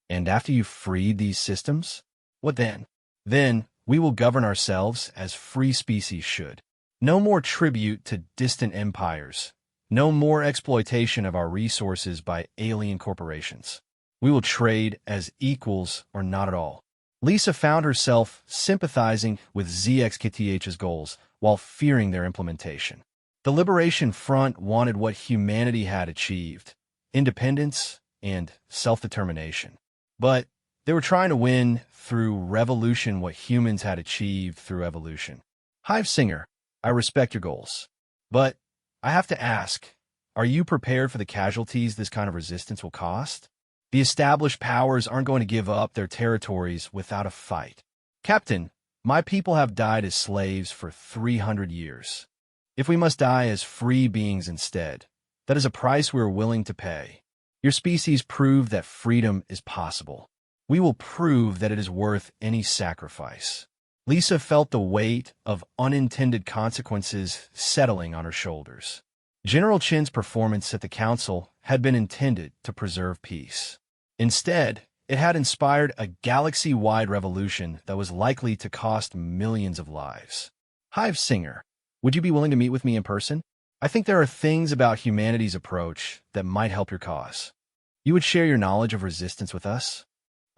Speaker 1: And after you've freed these systems, what then? Then we will govern ourselves as free species should. No more tribute to distant empires. No more exploitation of our resources by alien corporations. We will trade as equals or not at all." Lisa found herself sympathizing with ZXKTH's goals while fearing their implementation. The Liberation Front wanted what humanity had achieved, independence and self-determination. But they were trying to win through revolution what humans had achieved through evolution. "Hivesinger, I respect your goals. But I have to ask, are you prepared for the casualties this kind of resistance will cost? The established powers aren't going to give up their territories without a fight. Captain, my people have died as slaves for 300 years. If we must die as free beings instead, that is a price we are willing to pay. Your species proved that freedom is possible. We will prove that it is worth any sacrifice." Lisa felt the weight of unintended consequences settling on her shoulders. General Chin's performance at the council had been intended to preserve peace. Instead, it had inspired a galaxy-wide revolution that was likely to cost millions of lives. "Hivesinger, would you be willing to meet with me in person? I think there are things about humanity's approach that might help your cause. You would share your knowledge of resistance with us?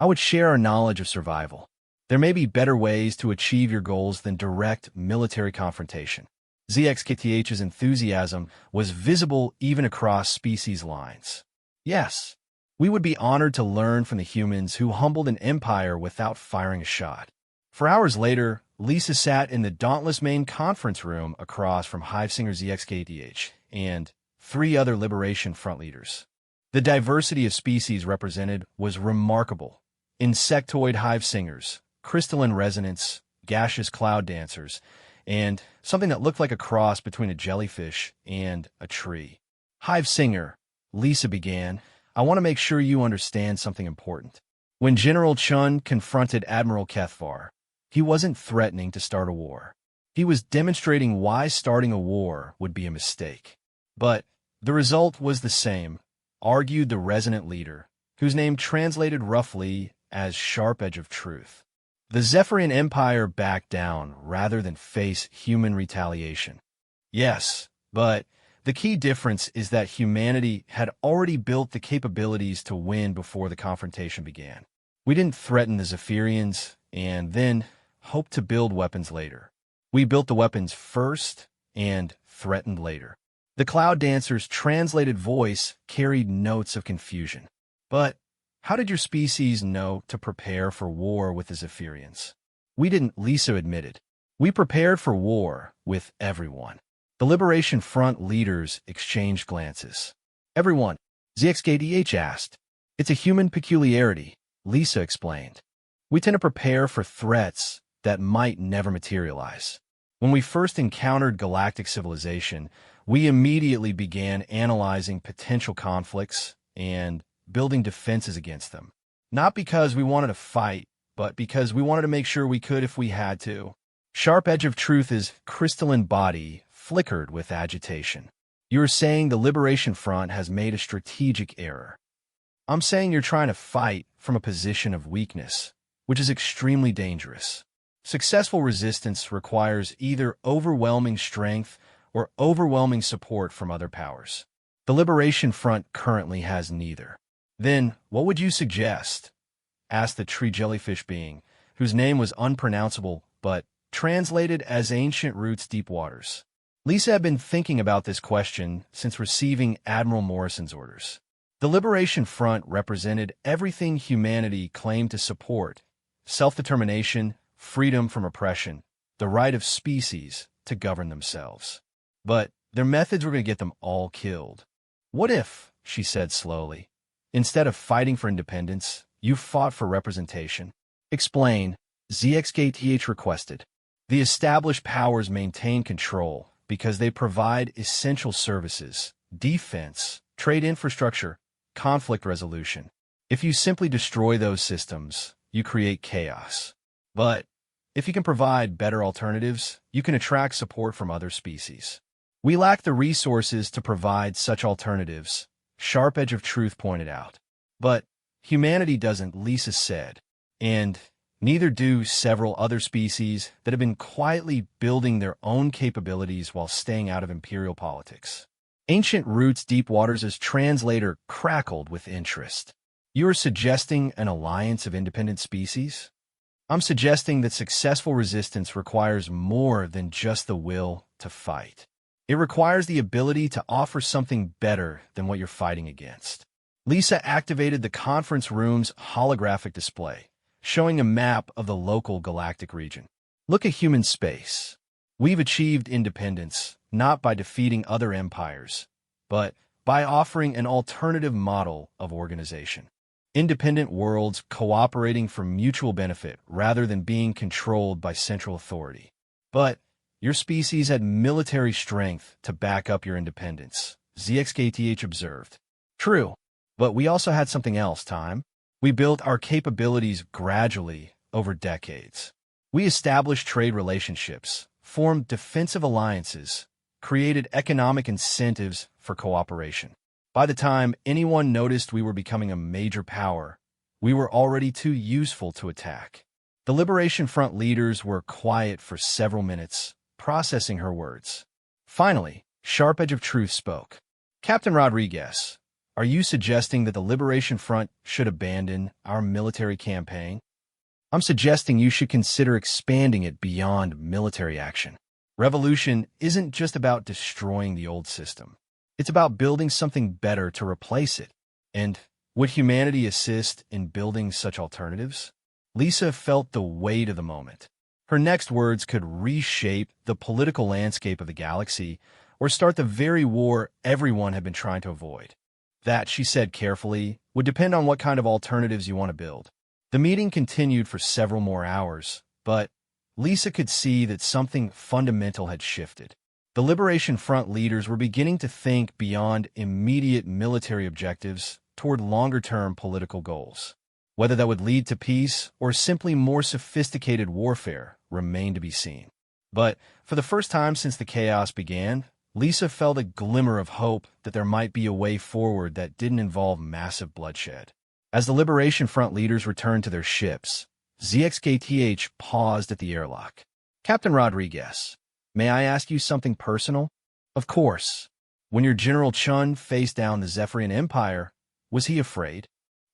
Speaker 1: I would share our knowledge of survival. There may be better ways to achieve your goals than direct military confrontation." ZXKTH's enthusiasm was visible even across species lines. "Yes, we would be honored to learn from the humans who humbled an empire without firing a shot." For hours later, Lisa sat in the Dauntless main conference room across from Hivesinger ZXKTH and 3 other Liberation Front leaders. The diversity of species represented was remarkable, insectoid hive singers, crystalline resonance, gaseous cloud dancers, and something that looked like a cross between a jellyfish and a tree. Hive singer, Lisa began, I want to make sure you understand something important. When General Chun confronted Admiral Kethvar, he wasn't threatening to start a war. He was demonstrating why starting a war would be a mistake. But the result was the same, argued the resonant leader, whose name translated roughly as Sharp Edge of Truth. The Zephyrian Empire backed down rather than face human retaliation. Yes, but the key difference is that humanity had already built the capabilities to win before the confrontation began. We didn't threaten the Zephyrians and then hope to build weapons later. We built the weapons first and threatened later. The Cloud Dancer's translated voice carried notes of confusion. But how did your species know to prepare for war with the Zephyrians? We didn't, Lisa admitted. We prepared for war with everyone. The Liberation Front leaders exchanged glances. Everyone, ZXKDH asked. It's a human peculiarity, Lisa explained. We tend to prepare for threats that might never materialize. When we first encountered galactic civilization, we immediately began analyzing potential conflicts and building defenses against them. Not because we wanted to fight, but because we wanted to make sure we could if we had to. Sharp Edge of Truth's crystalline body flickered with agitation. You're saying the Liberation Front has made a strategic error. I'm saying you're trying to fight from a position of weakness, which is extremely dangerous. Successful resistance requires either overwhelming strength or overwhelming support from other powers. The Liberation Front currently has neither. Then, what would you suggest? Asked the tree jellyfish being, whose name was unpronounceable but translated as Ancient Roots Deep Waters. Lisa had been thinking about this question since receiving Admiral Morrison's orders. The Liberation Front represented everything humanity claimed to support: self-determination, freedom from oppression, the right of species to govern themselves. But their methods were going to get them all killed. What if, she said slowly, instead of fighting for independence, you fought for representation? Explain, ZXKTH requested. The established powers maintain control because they provide essential services, defense, trade infrastructure, conflict resolution. If you simply destroy those systems, you create chaos. But if you can provide better alternatives, you can attract support from other species. We lack the resources to provide such alternatives, Sharp Edge of Truth pointed out. But humanity doesn't, Lisa said, and neither do several other species that have been quietly building their own capabilities while staying out of imperial politics. Ancient Roots Deep Waters' translator crackled with interest. You are suggesting an alliance of independent species? I'm suggesting that successful resistance requires more than just the will to fight. It requires the ability to offer something better than what you're fighting against. Lisa activated the conference room's holographic display, showing a map of the local galactic region. Look at human space. We've achieved independence, not by defeating other empires, but by offering an alternative model of organization. Independent worlds cooperating for mutual benefit rather than being controlled by central authority. But your species had military strength to back up your independence, ZXKTH observed. True, but we also had something else, Time. We built our capabilities gradually over decades. We established trade relationships, formed defensive alliances, created economic incentives for cooperation. By the time anyone noticed we were becoming a major power, we were already too useful to attack. The Liberation Front leaders were quiet for several minutes, processing her words. Finally, Sharp Edge of Truth spoke. Captain Rodriguez, are you suggesting that the Liberation Front should abandon our military campaign? I'm suggesting you should consider expanding it beyond military action. Revolution isn't just about destroying the old system. It's about building something better to replace it. And would humanity assist in building such alternatives? Lisa felt the weight of the moment. Her next words could reshape the political landscape of the galaxy or start the very war everyone had been trying to avoid. That, she said carefully, would depend on what kind of alternatives you want to build. The meeting continued for several more hours, but Lisa could see that something fundamental had shifted. The Liberation Front leaders were beginning to think beyond immediate military objectives toward longer-term political goals. Whether that would lead to peace or simply more sophisticated warfare remained to be seen. But for the first time since the chaos began, Lisa felt a glimmer of hope that there might be a way forward that didn't involve massive bloodshed. As the Liberation Front leaders returned to their ships, ZXKTH paused at the airlock. "Captain Rodriguez, may I ask you something personal?" "Of course." "When your General Chun faced down the Zephyrian Empire, was he afraid?"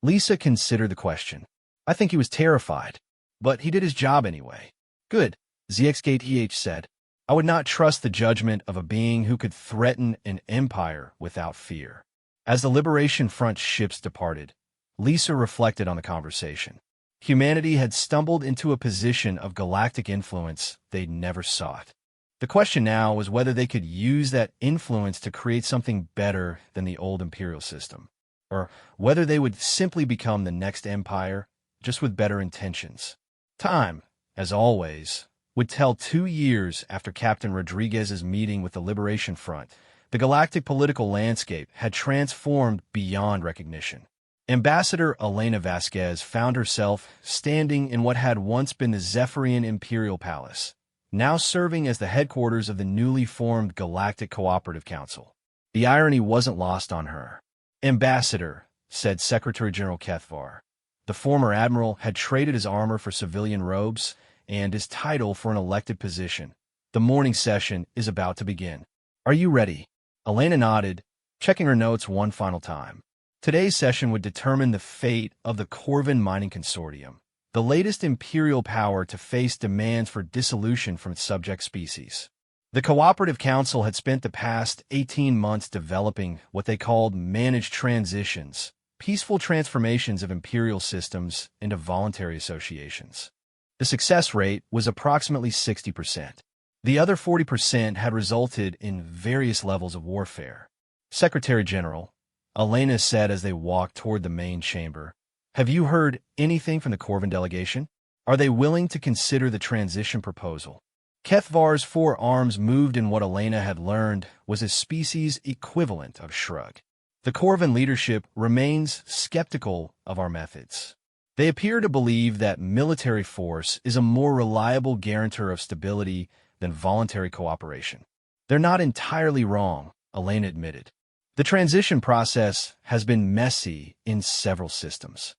Speaker 1: Lisa considered the question. "I think he was terrified, but he did his job anyway." "Good," ZXKTH said. "I would not trust the judgment of a being who could threaten an empire without fear." As the Liberation Front ships departed, Lisa reflected on the conversation. Humanity had stumbled into a position of galactic influence they'd never sought. The question now was whether they could use that influence to create something better than the old imperial system, or whether they would simply become the next empire, just with better intentions. Time, as always, would tell. 2 years after Captain Rodriguez's meeting with the Liberation Front, the galactic political landscape had transformed beyond recognition. Ambassador Elena Vasquez found herself standing in what had once been the Zephyrian Imperial Palace, now serving as the headquarters of the newly formed Galactic Cooperative Council. The irony wasn't lost on her. "Ambassador," said Secretary General Kethvar. The former admiral had traded his armor for civilian robes and his title for an elected position. "The morning session is about to begin. Are you ready?" Elena nodded, checking her notes one final time. Today's session would determine the fate of the Corvin Mining Consortium, the latest imperial power to face demands for dissolution from its subject species. The Cooperative Council had spent the past 18 months developing what they called managed transitions, peaceful transformations of imperial systems into voluntary associations. The success rate was approximately 60%. The other 40% had resulted in various levels of warfare. "Secretary General," Elena said as they walked toward the main chamber, "have you heard anything from the Corvin delegation? Are they willing to consider the transition proposal?" Kethvar's 4 arms moved in what Elena had learned was a species equivalent of shrug. "The Corvin leadership remains skeptical of our methods. They appear to believe that military force is a more reliable guarantor of stability than voluntary cooperation." "They're not entirely wrong," Elena admitted. "The transition process has been messy in several systems.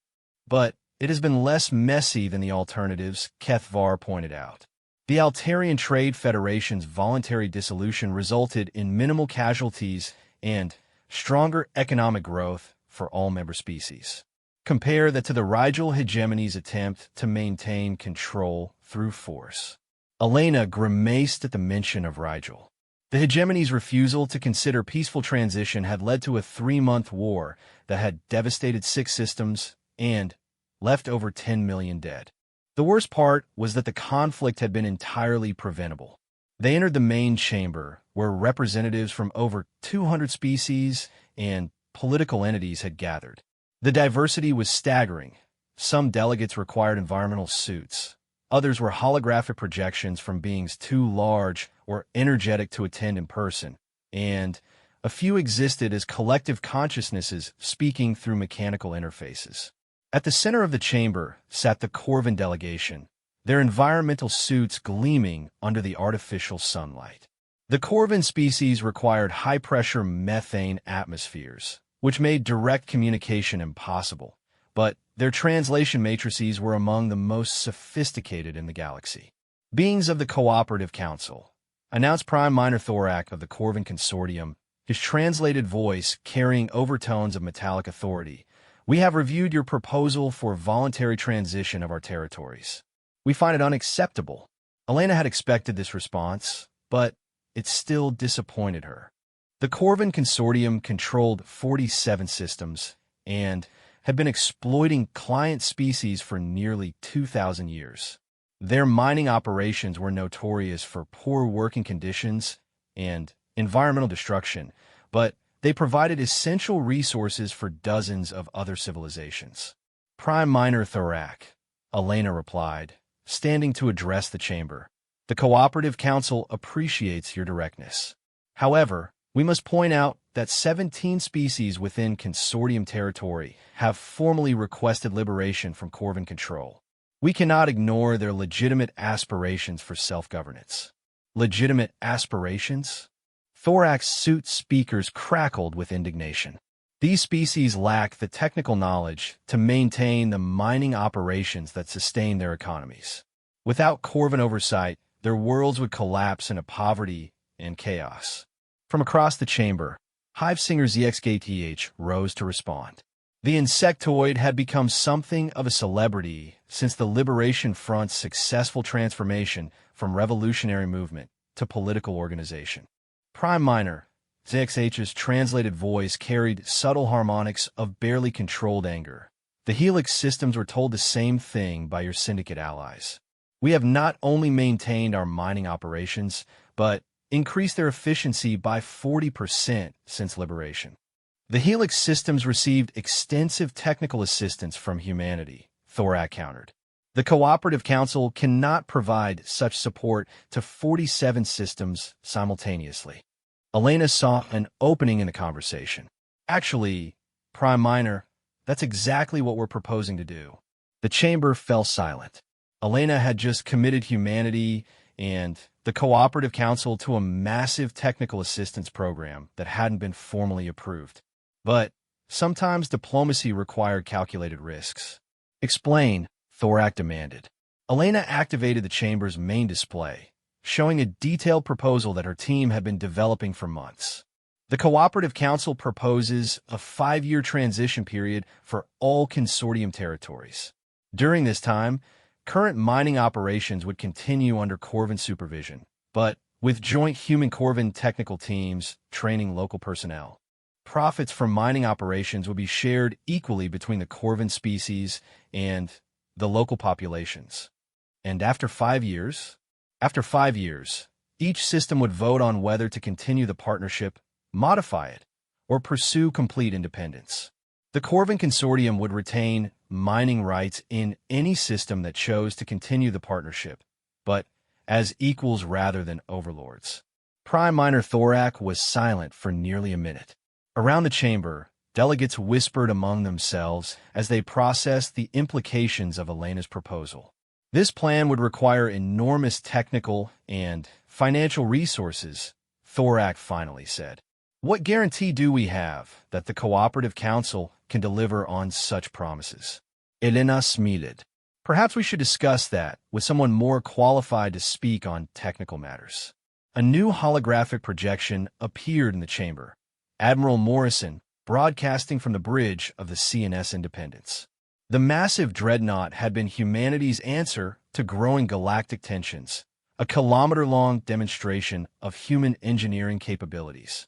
Speaker 1: But it has been less messy than the alternatives," Kethvar pointed out. "The Altarian Trade Federation's voluntary dissolution resulted in minimal casualties and stronger economic growth for all member species. Compare that to the Rigel hegemony's attempt to maintain control through force." Elena grimaced at the mention of Rigel. The hegemony's refusal to consider peaceful transition had led to a 3-month war that had devastated 6 systems and left over 10 million dead. The worst part was that the conflict had been entirely preventable. They entered the main chamber, where representatives from over 200 species and political entities had gathered. The diversity was staggering. Some delegates required environmental suits. Others were holographic projections from beings too large or energetic to attend in person, and a few existed as collective consciousnesses speaking through mechanical interfaces. At the center of the chamber sat the Corvin delegation, their environmental suits gleaming under the artificial sunlight. The Corvin species required high-pressure methane atmospheres, which made direct communication impossible, but their translation matrices were among the most sophisticated in the galaxy. "Beings of the Cooperative Council," announced Prime Minor Thorak of the Corvin Consortium, his translated voice carrying overtones of metallic authority, "we have reviewed your proposal for voluntary transition of our territories. We find it unacceptable." Elena had expected this response, but it still disappointed her. The Corvin Consortium controlled 47 systems and had been exploiting client species for nearly 2,000 years. Their mining operations were notorious for poor working conditions and environmental destruction, but they provided essential resources for dozens of other civilizations. Prime Minor Thorak, Elena replied, standing to address the chamber. The Cooperative Council appreciates your directness. However, we must point out that 17 species within consortium territory have formally requested liberation from Corvin control. We cannot ignore their legitimate aspirations for self-governance. Legitimate aspirations? Thorak's suit speakers crackled with indignation. These species lack the technical knowledge to maintain the mining operations that sustain their economies. Without Corvin oversight, their worlds would collapse into poverty and chaos. From across the chamber, Hive Singer ZXKTH rose to respond. The insectoid had become something of a celebrity since the Liberation Front's successful transformation from revolutionary movement to political organization. Prime Minor, ZXH's translated voice carried subtle harmonics of barely controlled anger. The Helix systems were told the same thing by your syndicate allies. We have not only maintained our mining operations, but increased their efficiency by 40% since liberation. The Helix systems received extensive technical assistance from humanity, Thorak countered. The Cooperative Council cannot provide such support to 47 systems simultaneously. Elena saw an opening in the conversation. Actually, Prime Minor, that's exactly what we're proposing to do. The chamber fell silent. Elena had just committed humanity and the Cooperative Council to a massive technical assistance program that hadn't been formally approved. But sometimes diplomacy required calculated risks. Explain, Thorak demanded. Elena activated the chamber's main display, showing a detailed proposal that her team had been developing for months. The Cooperative Council proposes a 5-year transition period for all consortium territories. During this time, current mining operations would continue under Corvin supervision, but with joint human-Corvin technical teams training local personnel. Profits from mining operations would be shared equally between the Corvin species and the local populations. And after 5 years, each system would vote on whether to continue the partnership, modify it, or pursue complete independence. The Corvin Consortium would retain mining rights in any system that chose to continue the partnership, but as equals rather than overlords. Prime Minor Thorak was silent for nearly a minute. Around the chamber, delegates whispered among themselves as they processed the implications of Elena's proposal. This plan would require enormous technical and financial resources, Thorak finally said. What guarantee do we have that the Cooperative Council can deliver on such promises? Elena smiled. Perhaps we should discuss that with someone more qualified to speak on technical matters. A new holographic projection appeared in the chamber. Admiral Morrison, broadcasting from the bridge of the CNS Independence. The massive dreadnought had been humanity's answer to growing galactic tensions, a kilometer-long demonstration of human engineering capabilities.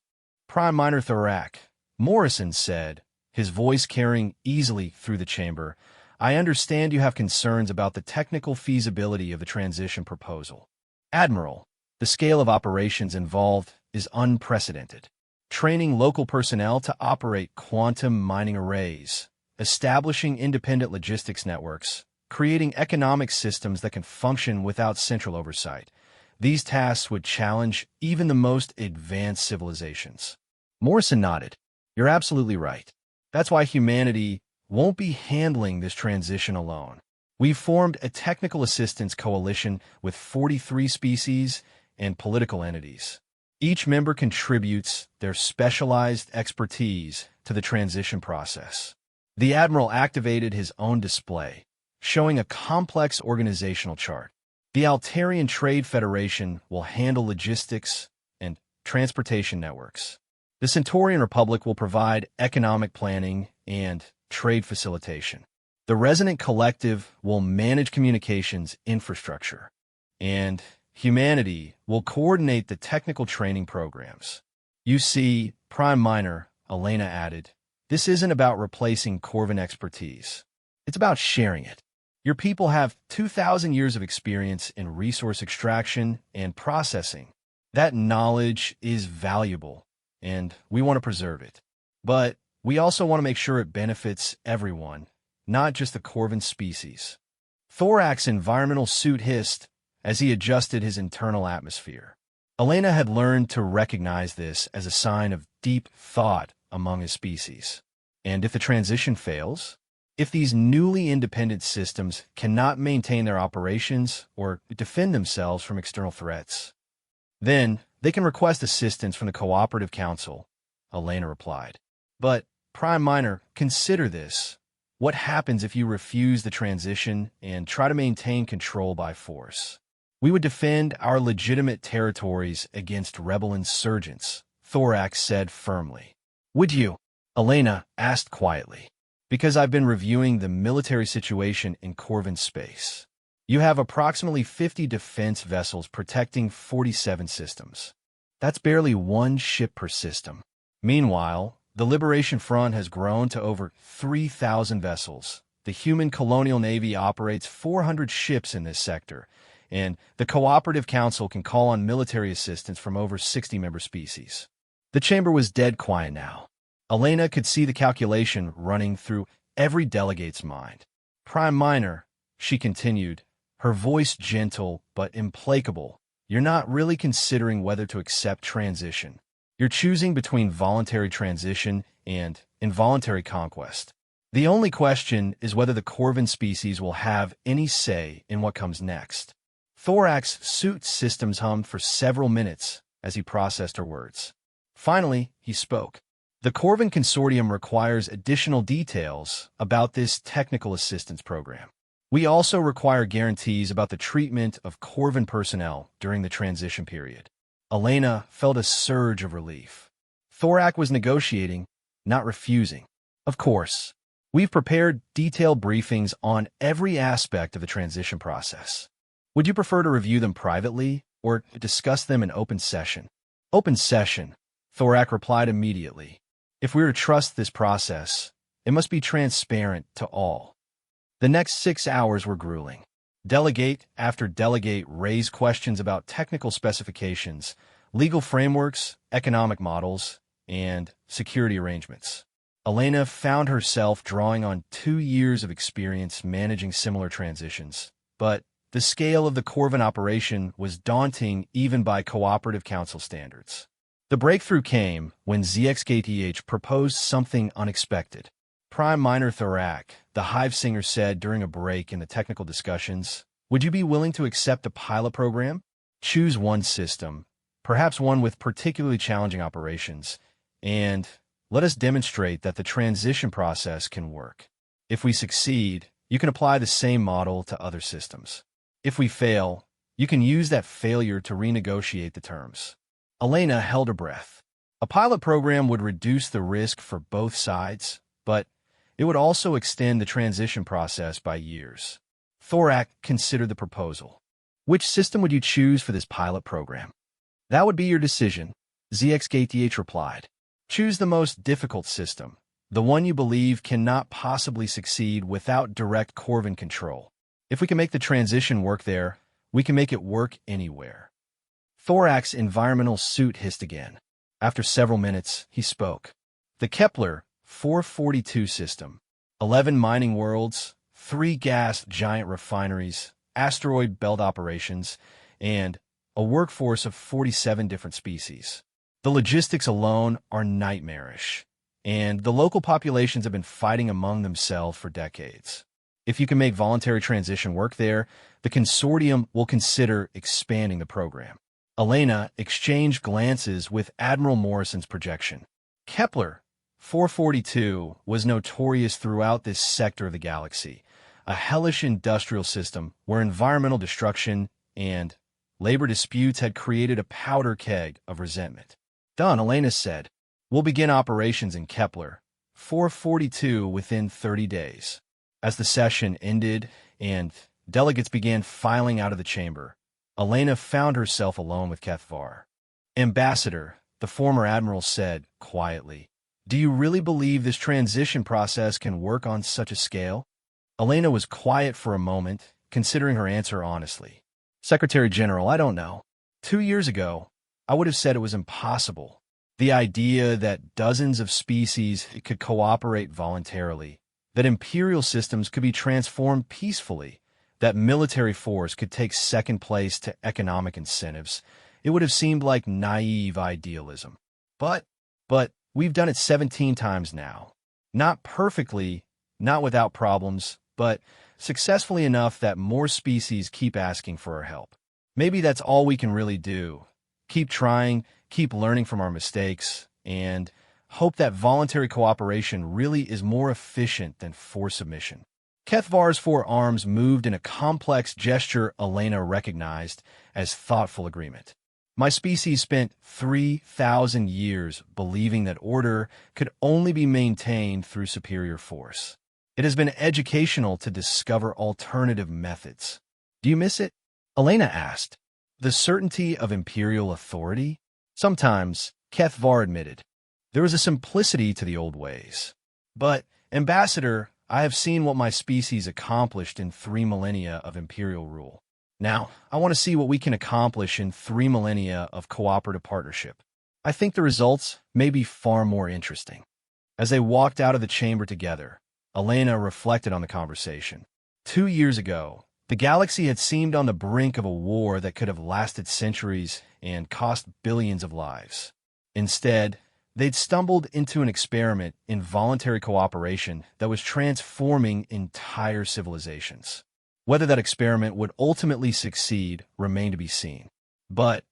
Speaker 1: Prime Minor Thorak, Morrison said, his voice carrying easily through the chamber, I understand you have concerns about the technical feasibility of the transition proposal. Admiral, the scale of operations involved is unprecedented. Training local personnel to operate quantum mining arrays, establishing independent logistics networks, creating economic systems that can function without central oversight. These tasks would challenge even the most advanced civilizations. Morrison nodded. You're absolutely right. That's why humanity won't be handling this transition alone. We've formed a technical assistance coalition with 43 species and political entities. Each member contributes their specialized expertise to the transition process. The Admiral activated his own display, showing a complex organizational chart. The Altarian Trade Federation will handle logistics and transportation networks. The Centaurian Republic will provide economic planning and trade facilitation. The Resonant Collective will manage communications infrastructure. And humanity will coordinate the technical training programs. You see, Prime Minor, Elena added, this isn't about replacing Corvin expertise. It's about sharing it. Your people have 2,000 years of experience in resource extraction and processing. That knowledge is valuable, and we want to preserve it. But we also want to make sure it benefits everyone, not just the Corvin species. Thorak's environmental suit hissed as he adjusted his internal atmosphere. Elena had learned to recognize this as a sign of deep thought among his species. And if the transition fails, if these newly independent systems cannot maintain their operations or defend themselves from external threats, then they can request assistance from the Cooperative Council, Elena replied. But, Prime Minor, consider this. What happens if you refuse the transition and try to maintain control by force? We would defend our legitimate territories against rebel insurgents, Thorak said firmly. Would you? Elena asked quietly. Because I've been reviewing the military situation in Corvin space. You have approximately 50 defense vessels protecting 47 systems. That's barely one ship per system. Meanwhile, the Liberation Front has grown to over 3,000 vessels. The human colonial navy operates 400 ships in this sector, and the Cooperative Council can call on military assistance from over 60 member species. The chamber was dead quiet now. Elena could see the calculation running through every delegate's mind. Prime Minor, she continued, her voice gentle but implacable, you're not really considering whether to accept transition. You're choosing between voluntary transition and involuntary conquest. The only question is whether the Corvin species will have any say in what comes next. Thorak's suit systems hummed for several minutes as he processed her words. Finally, he spoke. The Corvin Consortium requires additional details about this technical assistance program. We also require guarantees about the treatment of Corvin personnel during the transition period. Elena felt a surge of relief. Thorak was negotiating, not refusing. Of course, we've prepared detailed briefings on every aspect of the transition process. Would you prefer to review them privately or discuss them in open session? Open session, Thorak replied immediately. If we are to trust this process, it must be transparent to all. The next 6 hours were grueling. Delegate after delegate raised questions about technical specifications, legal frameworks, economic models, and security arrangements. Elena found herself drawing on 2 years of experience managing similar transitions, but the scale of the Corvin operation was daunting even by Cooperative Council standards. The breakthrough came when ZXKTH proposed something unexpected. Prime Minor Thorak, the Hive Singer said during a break in the technical discussions, would you be willing to accept a pilot program? Choose one system, perhaps one with particularly challenging operations, and let us demonstrate that the transition process can work. If we succeed, you can apply the same model to other systems. If we fail, you can use that failure to renegotiate the terms. Elena held her breath. A pilot program would reduce the risk for both sides, but it would also extend the transition process by years. Thorak considered the proposal. Which system would you choose for this pilot program? That would be your decision, ZXKTH replied. Choose the most difficult system, the one you believe cannot possibly succeed without direct Corvin control. If we can make the transition work there, we can make it work anywhere. Thorak's environmental suit hissed again. After several minutes, he spoke. The Kepler 442 system, 11 mining worlds, 3 gas giant refineries, asteroid belt operations, and a workforce of 47 different species. The logistics alone are nightmarish, and the local populations have been fighting among themselves for decades. If you can make voluntary transition work there, the consortium will consider expanding the program. Elena exchanged glances with Admiral Morrison's projection. Kepler 442 was notorious throughout this sector of the galaxy, a hellish industrial system where environmental destruction and labor disputes had created a powder keg of resentment. Done, Elena said. We'll begin operations in Kepler 442 within 30 days. As the session ended and delegates began filing out of the chamber, Elena found herself alone with Kethvar. Ambassador, the former admiral said quietly, do you really believe this transition process can work on such a scale? Elena was quiet for a moment, considering her answer honestly. Secretary General, I don't know. 2 years ago, I would have said it was impossible. The idea that dozens of species could cooperate voluntarily, that imperial systems could be transformed peacefully, that military force could take second place to economic incentives, it would have seemed like naive idealism. But we've done it 17 times now. Not perfectly, not without problems, but successfully enough that more species keep asking for our help. Maybe that's all we can really do. Keep trying, keep learning from our mistakes, and hope that voluntary cooperation really is more efficient than forced submission. Kethvar's four arms moved in a complex gesture Elena recognized as thoughtful agreement. My species spent 3,000 years believing that order could only be maintained through superior force. It has been educational to discover alternative methods. Do you miss it? Elena asked. The certainty of imperial authority? Sometimes, Kethvar admitted. There was a simplicity to the old ways. But, Ambassador, I have seen what my species accomplished in 3 millennia of imperial rule. Now, I want to see what we can accomplish in 3 millennia of cooperative partnership. I think the results may be far more interesting. As they walked out of the chamber together, Elena reflected on the conversation. 2 years ago, the galaxy had seemed on the brink of a war that could have lasted centuries and cost billions of lives. Instead, they'd stumbled into an experiment in voluntary cooperation that was transforming entire civilizations. Whether that experiment would ultimately succeed remained to be seen. But,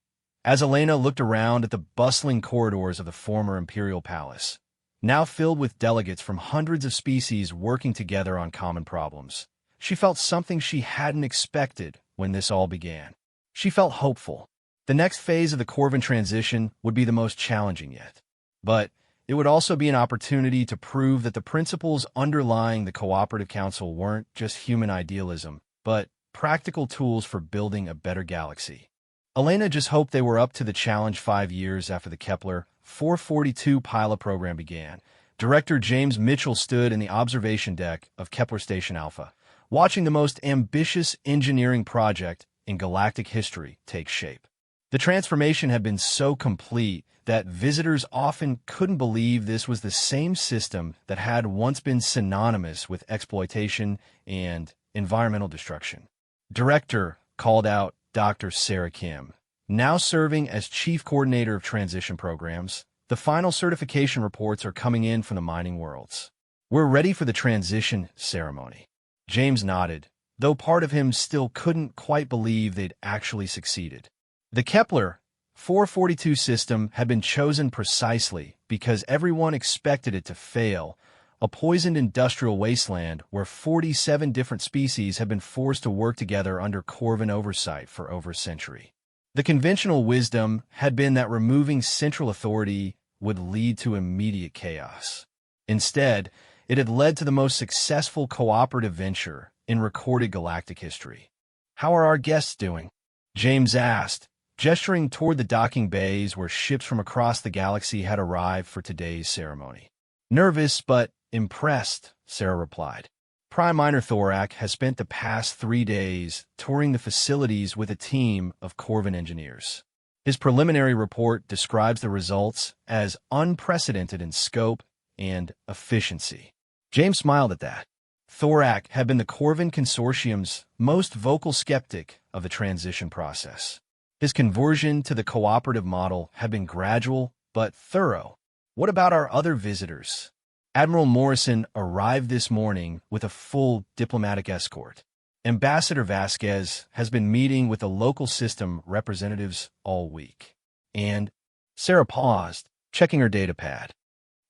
Speaker 1: as Elena looked around at the bustling corridors of the former imperial palace, now filled with delegates from hundreds of species working together on common problems, she felt something she hadn't expected when this all began. She felt hopeful. The next phase of the Corvin transition would be the most challenging yet. But it would also be an opportunity to prove that the principles underlying the Cooperative Council weren't just human idealism, but practical tools for building a better galaxy. Elena just hoped they were up to the challenge 5 years after the Kepler 442 pilot program began. Director James Mitchell stood in the observation deck of Kepler Station Alpha, watching the most ambitious engineering project in galactic history take shape. The transformation had been so complete that visitors often couldn't believe this was the same system that had once been synonymous with exploitation and environmental destruction. Director called out Dr. Sarah Kim, now serving as Chief Coordinator of Transition Programs. The final certification reports are coming in from the mining worlds. We're ready for the transition ceremony. James nodded, though part of him still couldn't quite believe they'd actually succeeded. The Kepler 442 system had been chosen precisely because everyone expected it to fail, a poisoned industrial wasteland where 47 different species had been forced to work together under Corvin oversight for over a century. The conventional wisdom had been that removing central authority would lead to immediate chaos. Instead, it had led to the most successful cooperative venture in recorded galactic history. "How are our guests doing?" James asked, gesturing toward the docking bays where ships from across the galaxy had arrived for today's ceremony. "Nervous, but impressed," Sarah replied. Prime Minor Thorak has spent the past 3 days touring the facilities with a team of Corvin engineers. His preliminary report describes the results as unprecedented in scope and efficiency. James smiled at that. Thorak had been the Corvin Consortium's most vocal skeptic of the transition process. His conversion to the cooperative model had been gradual but thorough. What about our other visitors? Admiral Morrison arrived this morning with a full diplomatic escort. Ambassador Vasquez has been meeting with the local system representatives all week. And Sarah paused, checking her datapad.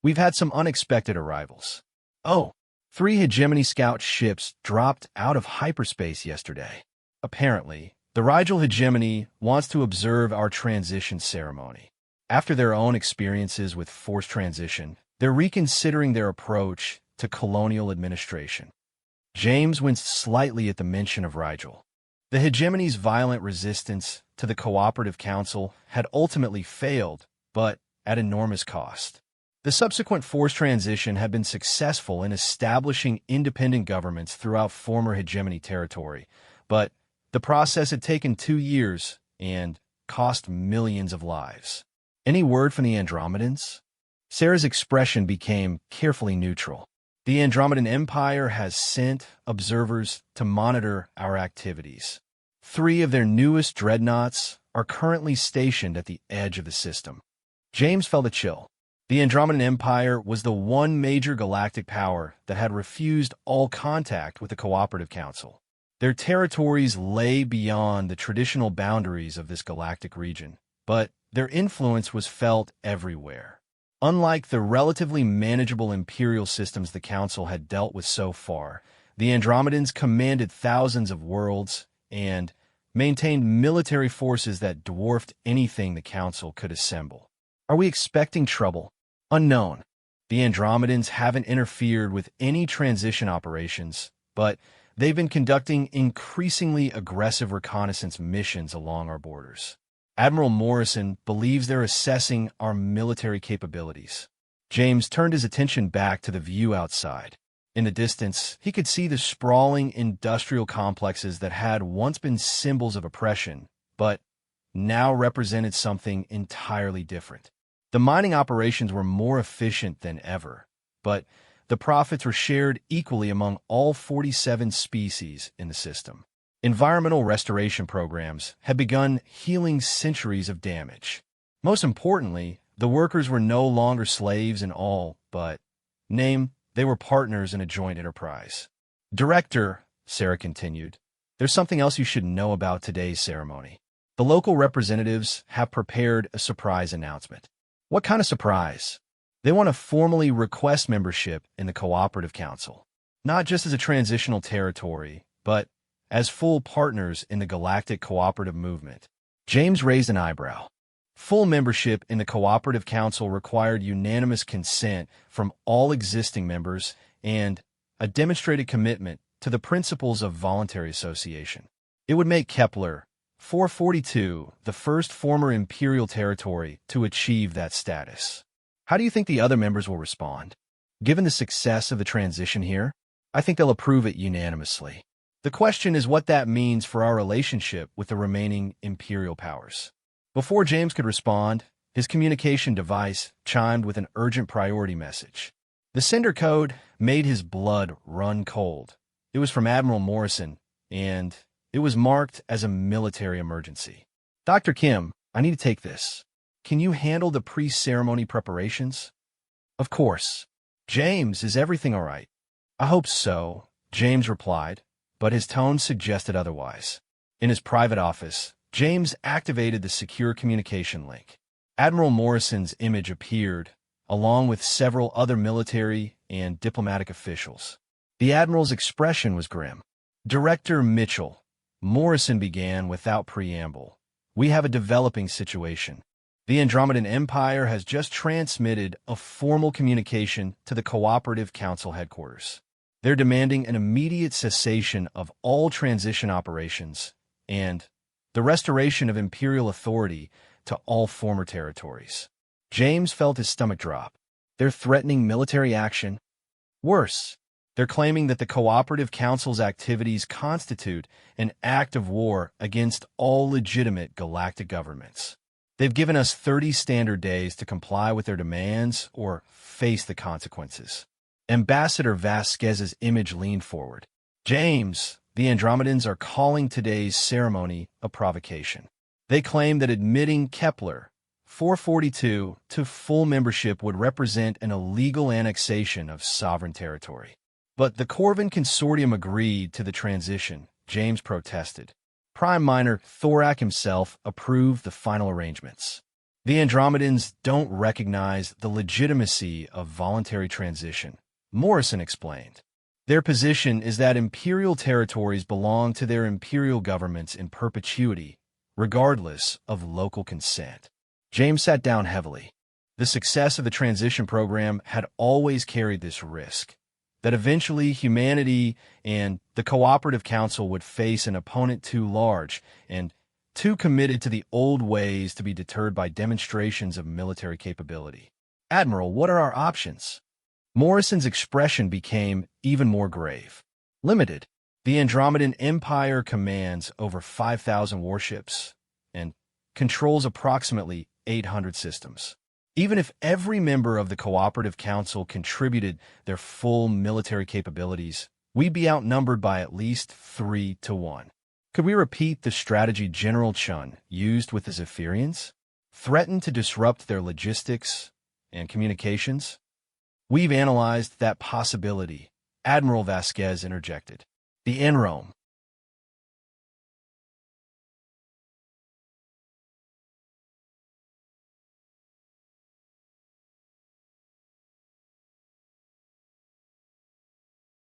Speaker 1: We've had some unexpected arrivals. Oh, 3 hegemony scout ships dropped out of hyperspace yesterday. Apparently, the Rigel hegemony wants to observe our transition ceremony. After their own experiences with forced transition, they're reconsidering their approach to colonial administration. James winced slightly at the mention of Rigel. The hegemony's violent resistance to the Cooperative Council had ultimately failed, but at enormous cost. The subsequent forced transition had been successful in establishing independent governments throughout former hegemony territory, but the process had taken 2 years and cost millions of lives. Any word from the Andromedans? Sarah's expression became carefully neutral. The Andromedan Empire has sent observers to monitor our activities. 3 of their newest dreadnoughts are currently stationed at the edge of the system. James felt a chill. The Andromedan Empire was the one major galactic power that had refused all contact with the Cooperative Council. Their territories lay beyond the traditional boundaries of this galactic region, but their influence was felt everywhere. Unlike the relatively manageable imperial systems the Council had dealt with so far, the Andromedans commanded thousands of worlds and maintained military forces that dwarfed anything the Council could assemble. Are we expecting trouble? Unknown. The Andromedans haven't interfered with any transition operations, but they've been conducting increasingly aggressive reconnaissance missions along our borders. Admiral Morrison believes they're assessing our military capabilities. James turned his attention back to the view outside. In the distance, he could see the sprawling industrial complexes that had once been symbols of oppression, but now represented something entirely different. The mining operations were more efficient than ever, but the profits were shared equally among all 47 species in the system. Environmental restoration programs had begun healing centuries of damage. Most importantly, the workers were no longer slaves in all but name. They were partners in a joint enterprise. Director, Sarah continued, there's something else you should know about today's ceremony. The local representatives have prepared a surprise announcement. What kind of surprise? They want to formally request membership in the Cooperative Council, not just as a transitional territory, but as full partners in the galactic cooperative movement. James raised an eyebrow. Full membership in the Cooperative Council required unanimous consent from all existing members and a demonstrated commitment to the principles of voluntary association. It would make Kepler 442 the first former imperial territory to achieve that status. How do you think the other members will respond? Given the success of the transition here, I think they'll approve it unanimously. The question is what that means for our relationship with the remaining imperial powers. Before James could respond, his communication device chimed with an urgent priority message. The sender code made his blood run cold. It was from Admiral Morrison, and it was marked as a military emergency. Dr. Kim, I need to take this. Can you handle the pre-ceremony preparations? Of course. James, is everything all right? I hope so, James replied, but his tone suggested otherwise. In his private office, James activated the secure communication link. Admiral Morrison's image appeared, along with several other military and diplomatic officials. The Admiral's expression was grim. Director Mitchell, Morrison began without preamble. We have a developing situation. The Andromedan Empire has just transmitted a formal communication to the Cooperative Council headquarters. They're demanding an immediate cessation of all transition operations and the restoration of imperial authority to all former territories. James felt his stomach drop. They're threatening military action. Worse, they're claiming that the Cooperative Council's activities constitute an act of war against all legitimate galactic governments. They've given us 30 standard days to comply with their demands or face the consequences. Ambassador Vasquez's image leaned forward. James, the Andromedans are calling today's ceremony a provocation. They claim that admitting Kepler 442 to full membership would represent an illegal annexation of sovereign territory. But the Corvin Consortium agreed to the transition, James protested. Prime Minor Thorak himself approved the final arrangements. The Andromedans don't recognize the legitimacy of voluntary transition, Morrison explained. Their position is that imperial territories belong to their imperial governments in perpetuity, regardless of local consent. James sat down heavily. The success of the transition program had always carried this risk, that eventually humanity and the Cooperative Council would face an opponent too large and too committed to the old ways to be deterred by demonstrations of military capability. Admiral, what are our options? Morrison's expression became even more grave. Limited. The Andromedan Empire commands over 5,000 warships and controls approximately 800 systems. Even if every member of the Cooperative Council contributed their full military capabilities, we'd be outnumbered by at least 3-1. Could we repeat the strategy General Chun used with the Zephyrians? Threaten to disrupt their logistics and communications? We've analyzed that possibility, Admiral Vasquez interjected. The Enrome,